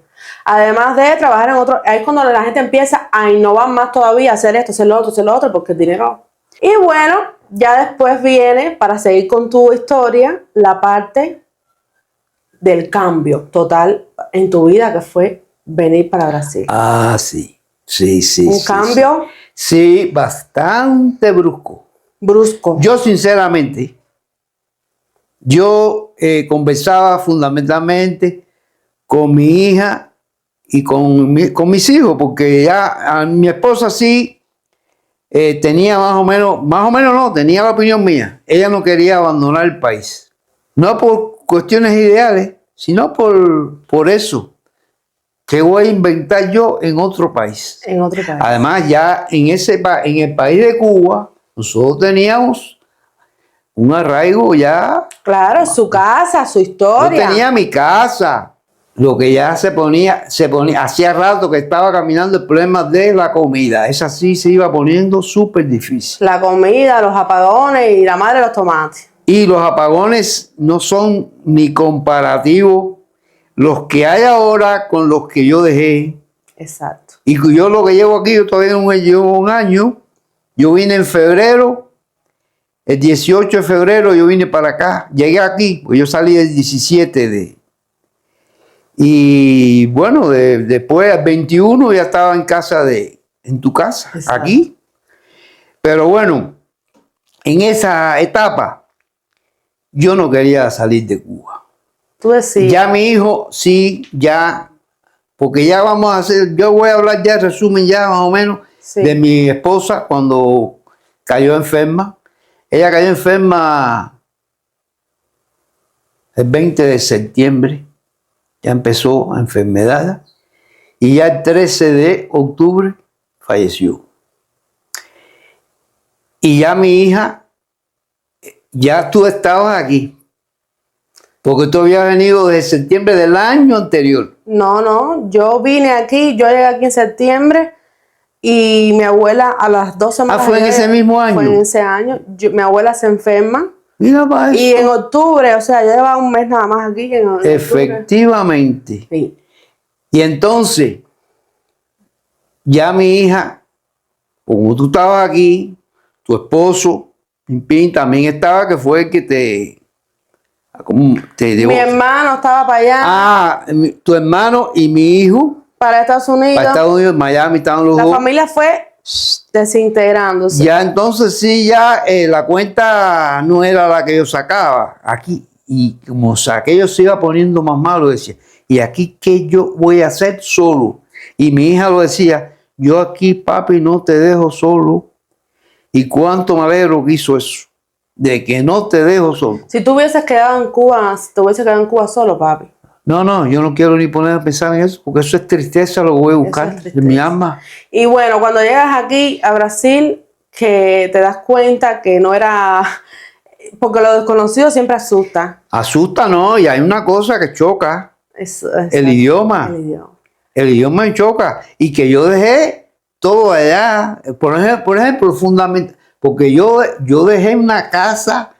Además de trabajar en otro, ahí es cuando la gente empieza a innovar más todavía, hacer esto, hacer lo otro, porque el dinero. Y bueno, ya después viene, para seguir con tu historia, la parte del cambio total en tu vida, que fue venir para Brasil. Ah, sí. Un cambio. Sí, bastante brusco. Yo sinceramente, conversaba fundamentalmente con mi hija y con mis hijos, porque ya mi esposa sí tenía más o menos no, tenía la opinión mía. Ella no quería abandonar el país. No por cuestiones ideales, sino por eso. ¿Qué voy a inventar yo en otro país? En otro país. Además, ya en el país de Cuba, nosotros teníamos un arraigo ya. Claro, su casa, su historia. Yo tenía mi casa. Lo que ya se ponía, hacía rato que estaba caminando el problema de la comida. Esa sí se iba poniendo súper difícil. La comida, los apagones y la madre de los tomates. Y los apagones no son ni comparativos los que hay ahora con los que yo dejé. Exacto. Y yo lo que llevo aquí, yo todavía no llevo un año. Yo vine en febrero, el 18 de febrero yo vine para acá. Llegué aquí, pues yo salí el 17 Y bueno, después el 21 ya estaba en tu casa, exacto, aquí. Pero bueno, en esa etapa yo no quería salir de Cuba. Tú decías. Ya mi hijo, sí, ya, porque ya vamos a hacer, yo voy a hablar ya, resumen ya más o menos, sí, de mi esposa cuando cayó enferma. Ella cayó enferma el 20 de septiembre, ya empezó la enfermedad, y ya el 13 de octubre falleció. Y ya mi hija, ya tú estabas aquí. Porque tú habías venido desde septiembre del año anterior. No, yo vine aquí, yo llegué aquí en septiembre y mi abuela a las 2 semanas. Ah, fue en ese mismo año. Fue en ese año. Mi abuela se enferma. Mira para eso. Y en octubre, o sea, yo llevaba un mes nada más aquí. Efectivamente. Sí. Y entonces, ya mi hija, como tú estabas aquí, tu esposo, Pimpín, también estaba, que fue el que te mi hermano estaba para allá. Ah, tu hermano y mi hijo. Para Estados Unidos. Para Estados Unidos, Miami, estaban los dos. La familia fue desintegrándose. Ya entonces sí, ya la cuenta no era la que yo sacaba aquí. Y como aquello se iba poniendo más malo, decía, ¿y aquí qué yo voy a hacer solo? Y mi hija lo decía, yo aquí, papi, no te dejo solo. Y cuánto me alegro que hizo eso, de que no te dejo solo. Si tú hubieses quedado en Cuba, te hubieses quedado en Cuba solo, papi. No, yo no quiero ni poner a pensar en eso, porque eso es tristeza, lo voy a buscar en mi alma. Y bueno, cuando llegas aquí a Brasil, que te das cuenta que no era... Porque lo desconocido siempre asusta. Asusta, no, y hay una cosa que choca, el idioma. El idioma me choca. Y que yo dejé todo allá, por ejemplo, fundamental, porque yo dejé una casa,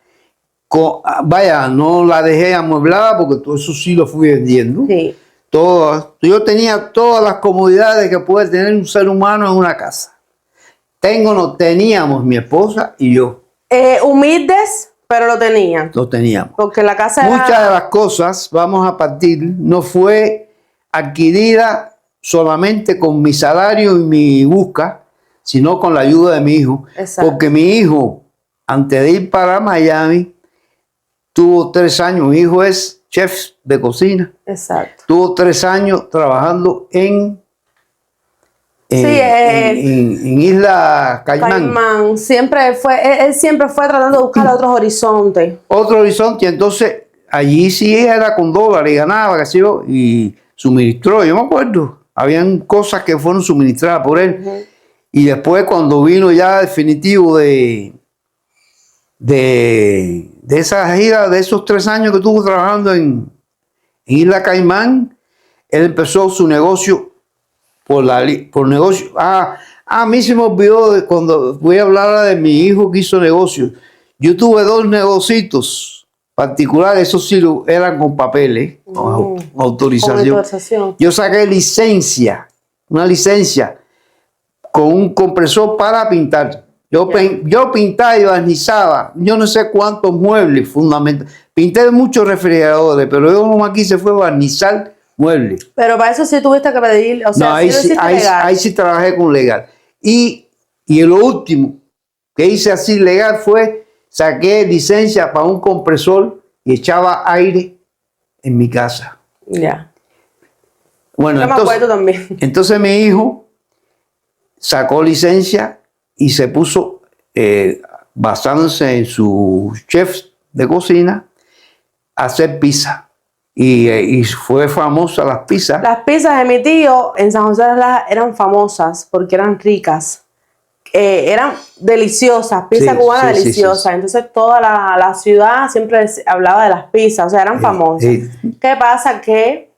vaya, no la dejé amueblada, porque todo eso sí lo fui vendiendo. Sí. Yo tenía todas las comodidades que puede tener un ser humano en una casa. Teníamos mi esposa y yo. Humildes, pero lo tenían. Lo teníamos. Porque la casa Muchas de las cosas, vamos a partir, no fue adquirida solamente con mi salario y mi busca, sino con la ayuda de mi hijo. Exacto. Porque mi hijo, antes de ir para Miami, tuvo 3 años. Mi hijo es chef de cocina. Exacto. Tuvo 3 años trabajando en Isla Caimán. Él siempre fue tratando de buscar otros horizontes. Otro horizonte. Entonces, allí sí era con dólares y ganaba, qué sé yo, y suministró. Yo me acuerdo, habían cosas que fueron suministradas por él. Uh-huh. Y después, cuando vino ya definitivo de esa gira, de esos 3 años que estuvo trabajando en Isla Caimán, él empezó su negocio por negocio. A mí se me olvidó cuando voy a hablar de mi hijo que hizo negocios. Yo tuve 2 negocios particulares, esos sí eran con papeles, con autorización. Yo saqué una licencia con un compresor para pintar. Yo pintaba y barnizaba, yo no sé cuántos muebles fundamentales. Pinté muchos refrigeradores, pero yo como aquí se fue barnizar muebles. Pero para eso sí tuviste que pedir, o sea, no, ahí sí trabajé con legal. Y lo último que hice así legal fue, saqué licencia para un compresor y echaba aire en mi casa. Ya. Bueno, me acuerdo también. Entonces mi hijo sacó licencia y se puso, basándose en su chef de cocina, a hacer pizza. Y fue famosa las pizzas. Las pizzas de mi tío en San José de las Lajas eran famosas porque eran ricas. Eran deliciosas, pizza cubana deliciosa. Sí. Entonces toda la ciudad siempre hablaba de las pizzas, o sea, eran famosas. ¿Qué pasa? Que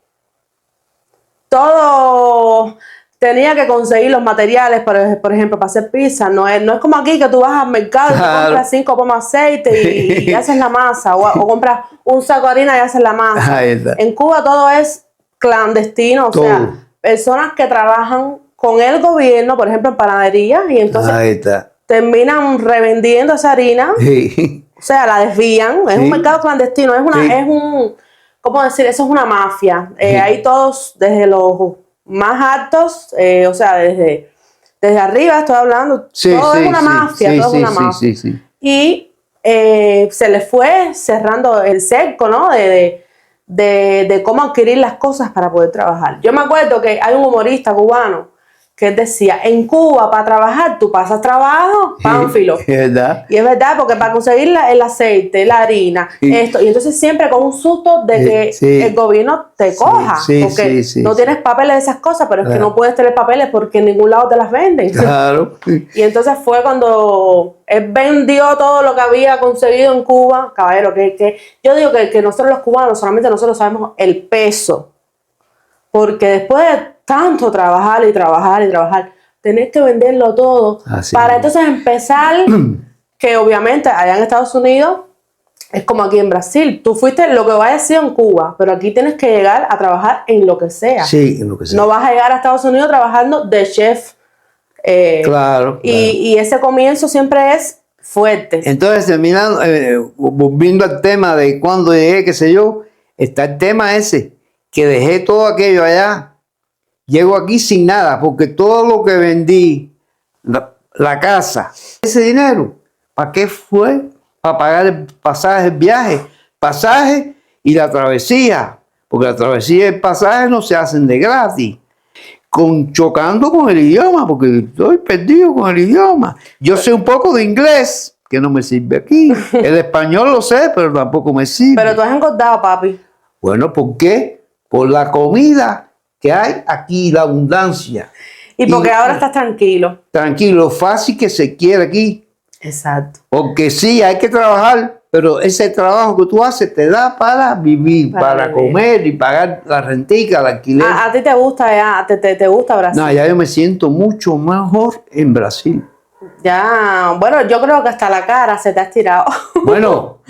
todo tenía que conseguir los materiales, por ejemplo, para hacer pizza. No es como aquí que tú vas al mercado y compras 5 pomas de aceite y haces la masa, o compras un saco de harina y haces la masa. En Cuba todo es clandestino, o sea, personas que trabajan con el gobierno, por ejemplo, en panadería, y entonces terminan revendiendo esa harina, o sea, la desvían. Es un mercado clandestino, es un, ¿cómo decir? Eso es una mafia. Hay todos, desde los más altos, o sea, desde arriba estoy hablando, todo es una mafia, todo es una mafia. Y se les fue cerrando el cerco, ¿no? De cómo adquirir las cosas para poder trabajar. Yo me acuerdo que hay un humorista cubano que decía, en Cuba para trabajar tú pasas trabajo, pánfilo. ¿Verdad? Y es verdad, porque para conseguir el aceite, la harina, esto, y entonces siempre con un susto de que el gobierno te coja, porque no tienes papeles de esas cosas, pero es que no puedes tener papeles porque en ningún lado te las venden. Claro. Y entonces fue cuando él vendió todo lo que había conseguido en Cuba, caballero, que yo digo que nosotros los cubanos, solamente nosotros sabemos el peso, porque después de tanto trabajar, tener que venderlo todo para entonces empezar, que obviamente allá en Estados Unidos es como aquí en Brasil, tú fuiste lo que vaya a ser en Cuba, pero aquí tienes que llegar a trabajar en lo que sea. Sí, en lo que sea. No vas a llegar a Estados Unidos trabajando de chef. Claro. Y ese comienzo siempre es fuerte. Entonces, terminando, volviendo al tema de cuando llegué, qué sé yo, está el tema ese, que dejé todo aquello allá. Llego aquí sin nada, porque todo lo que vendí la casa. Ese dinero, ¿para qué fue? Para pagar el pasaje, el viaje, pasaje y la travesía. Porque la travesía y el pasaje no se hacen de gratis. Chocando con el idioma, porque estoy perdido con el idioma. Yo sé un poco de inglés, que no me sirve aquí. El español lo sé, pero tampoco me sirve. Pero tú has engordado, papi. Bueno, ¿por qué? Por la comida que hay aquí, la abundancia. Y porque ahora estás tranquilo. Tranquilo, fácil que se quiere aquí. Exacto. Porque sí, hay que trabajar, pero ese trabajo que tú haces te da para vivir, para comer y pagar la rentica, el alquiler. ¿A ti te gusta ya? ¿Te gusta Brasil? No, ya yo me siento mucho mejor en Brasil. Ya, bueno, yo creo que hasta la cara se te ha estirado. Bueno,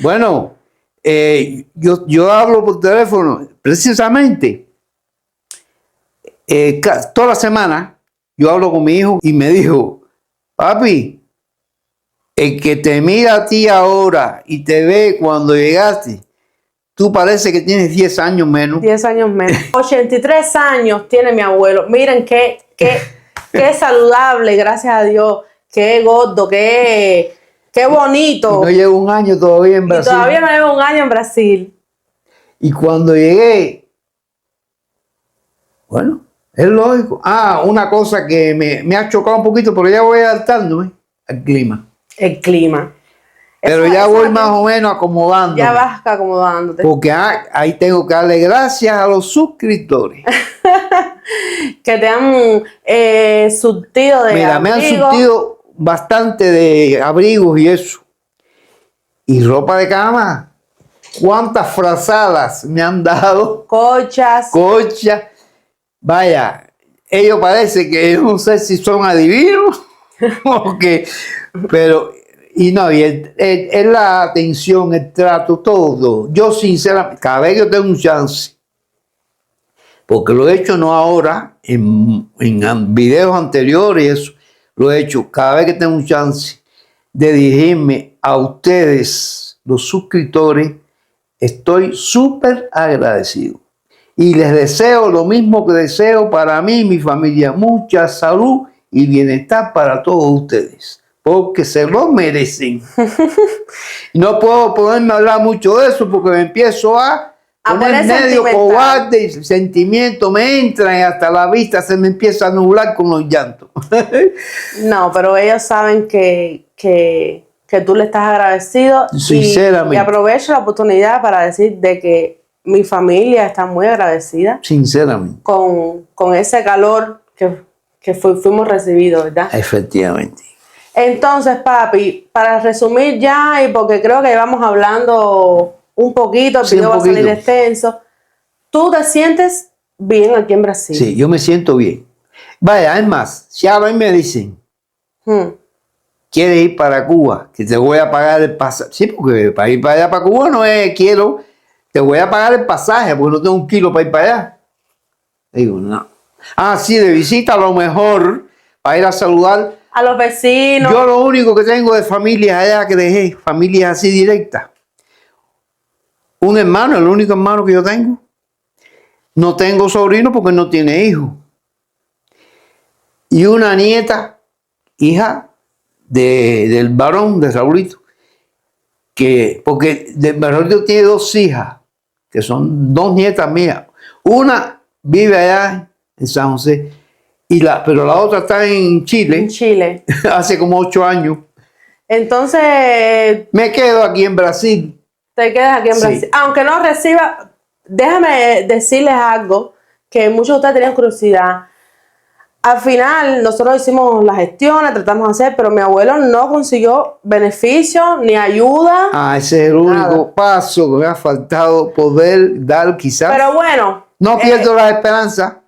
yo hablo por teléfono, precisamente, toda la semana yo hablo con mi hijo y me dijo, papi, el que te mira a ti ahora y te ve cuando llegaste, tú parece que tienes 10 años menos. 10 años menos. 83 años tiene mi abuelo. Miren qué saludable, gracias a Dios. Qué gordo, qué bonito. Y no llevo un año todavía en Brasil. Y todavía no llevo un año en Brasil. Y cuando llegué, bueno, es lógico. Una cosa que me ha chocado un poquito, pero ya voy adaptándome al clima. El clima. Pero ya voy más o menos acomodándome. Ya vas acomodándote. Porque ahí tengo que darle gracias a los suscriptores. Que te han surtido de Mira, me han surtido bastante de abrigos y eso. Y ropa de cama. ¿Cuántas frazadas me han dado? Cochas. Vaya, ellos parece que no sé si son adivinos o qué, pero y es la atención, el trato, todo. Yo sinceramente, cada vez que yo tengo un chance, porque lo he hecho no ahora, en videos anteriores, eso, lo he hecho cada vez que tengo un chance de dirigirme a ustedes, los suscriptores, estoy súper agradecido. Y les deseo lo mismo que deseo para mí y mi familia, mucha salud y bienestar para todos ustedes, porque se lo merecen. No puedo ponerme a hablar mucho de eso porque me empiezo a poner medio cobarde y sentimientos me entran y hasta la vista se me empieza a nublar con los llantos. No, pero ellos saben que tú le estás agradecido. Sinceramente. Y aprovecho la oportunidad para decir de que mi familia está muy agradecida. Sinceramente. Con ese calor que fuimos recibidos, ¿verdad? Efectivamente. Entonces, papi, para resumir ya, y porque creo que llevamos hablando un poquito, el video va a salir extenso, ¿tú te sientes bien aquí en Brasil? Sí, yo me siento bien. Vaya, es más, si ahora me dicen, ¿quieres ir para Cuba? Que te voy a pagar el pasaje. Sí, porque para ir para allá, para Cuba, no es quiero, te voy a pagar el pasaje, porque no tengo un kilo para ir para allá. Digo, no. Sí, de visita a lo mejor, para ir a saludar a los vecinos. Yo lo único que tengo de familias allá que dejé, familias así directas. Un hermano, el único hermano que yo tengo. No tengo sobrino porque no tiene hijo. Y una nieta, hija del varón, de Raulito. Porque Raulito tiene 2 hijas, que son 2 nietas mías. Una vive allá en San José. Pero la otra está en Chile. En Chile. Hace como 8 años. Entonces. Me quedo aquí en Brasil. Te quedas aquí en Brasil. Aunque no reciba. Déjame decirles algo que muchos de ustedes tenían curiosidad. Al final, nosotros hicimos las gestiones, tratamos de hacer, pero mi abuelo no consiguió beneficio ni ayuda. Ese es el único paso que me ha faltado poder dar, quizás. Pero bueno. No pierdo la esperanza.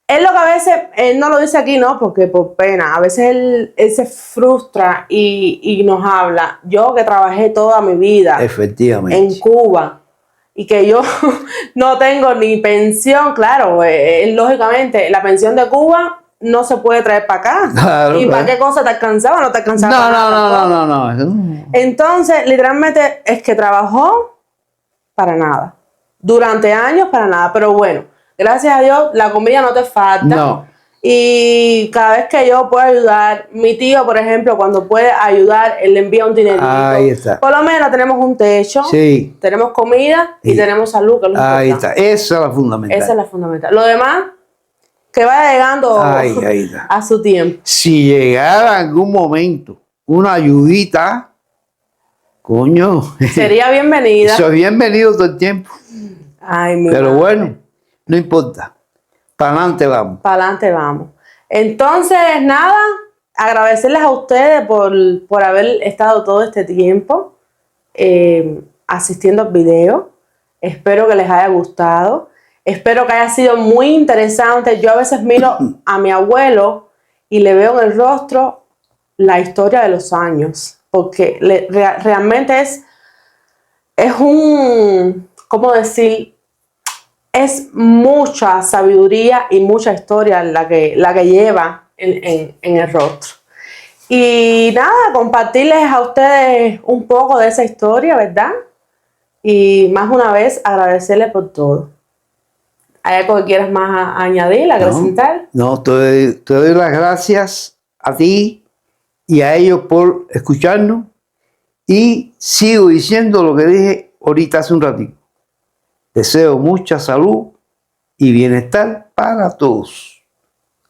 Es lo que a veces, él no lo dice aquí, no, porque por pena, a veces él se frustra y nos habla. Yo que trabajé toda mi vida efectivamente en Cuba y que yo no tengo ni pensión, claro, lógicamente la pensión de Cuba no se puede traer para acá. Claro, ¿Y para qué cosa te alcanzaba? No te alcanzaba. No. Entonces, literalmente es que trabajó para nada. Durante años para nada, pero bueno. Gracias a Dios, la comida no te falta. No. Y cada vez que yo puedo ayudar, mi tío, por ejemplo, cuando puede ayudar, él le envía un dinerito. Ahí está. Por lo menos tenemos un techo, Sí. tenemos comida y Sí. tenemos salud, que es lo Ahí importante. está. Esa es la fundamental. Esa es la fundamental. Lo demás, que vaya llegando Ahí está. a su tiempo. Si llegara en algún momento una ayudita, coño, Sería bienvenida. soy bienvenido todo el tiempo. Ay, mi Pero madre. bueno, no importa. Para adelante vamos. Para adelante vamos. Entonces, nada, agradecerles a ustedes por haber estado todo este tiempo asistiendo al video. Espero que les haya gustado. Espero que haya sido muy interesante. Yo a veces miro a mi abuelo y le veo en el rostro la historia de los años, porque realmente es un, ¿cómo decir? Es mucha sabiduría y mucha historia la que lleva en el rostro. Y nada, compartirles a ustedes un poco de esa historia, ¿verdad? Y más una vez agradecerles por todo. ¿Hay algo que quieras más añadir, acrecentar? No, te doy las gracias a ti y a ellos por escucharnos. Y sigo diciendo lo que dije ahorita hace un ratito. Deseo mucha salud y bienestar para todos.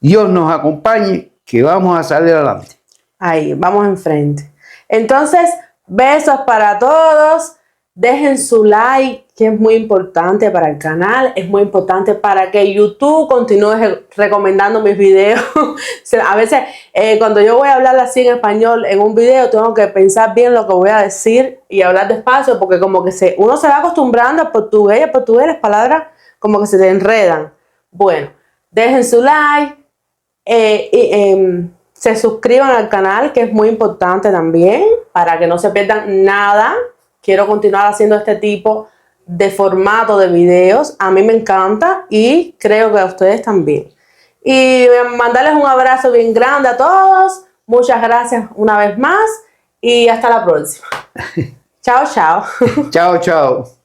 Dios nos acompañe, que vamos a salir adelante. Ahí, vamos enfrente. Entonces, besos para todos. Dejen su like, que es muy importante para el canal. Es muy importante para que YouTube continúe recomendando mis videos. A veces, cuando yo voy a hablar así en español en un video, tengo que pensar bien lo que voy a decir y hablar despacio, porque como que uno se va acostumbrando al portugués, y al portugués las palabras como que se te enredan. Bueno, dejen su like, se suscriban al canal, que es muy importante también, para que no se pierdan nada. Quiero continuar haciendo este tipo de formato de videos. A mí me encanta y creo que a ustedes también. Y mandarles un abrazo bien grande a todos. Muchas gracias una vez más y hasta la próxima. Chao, chao. Chao, chao.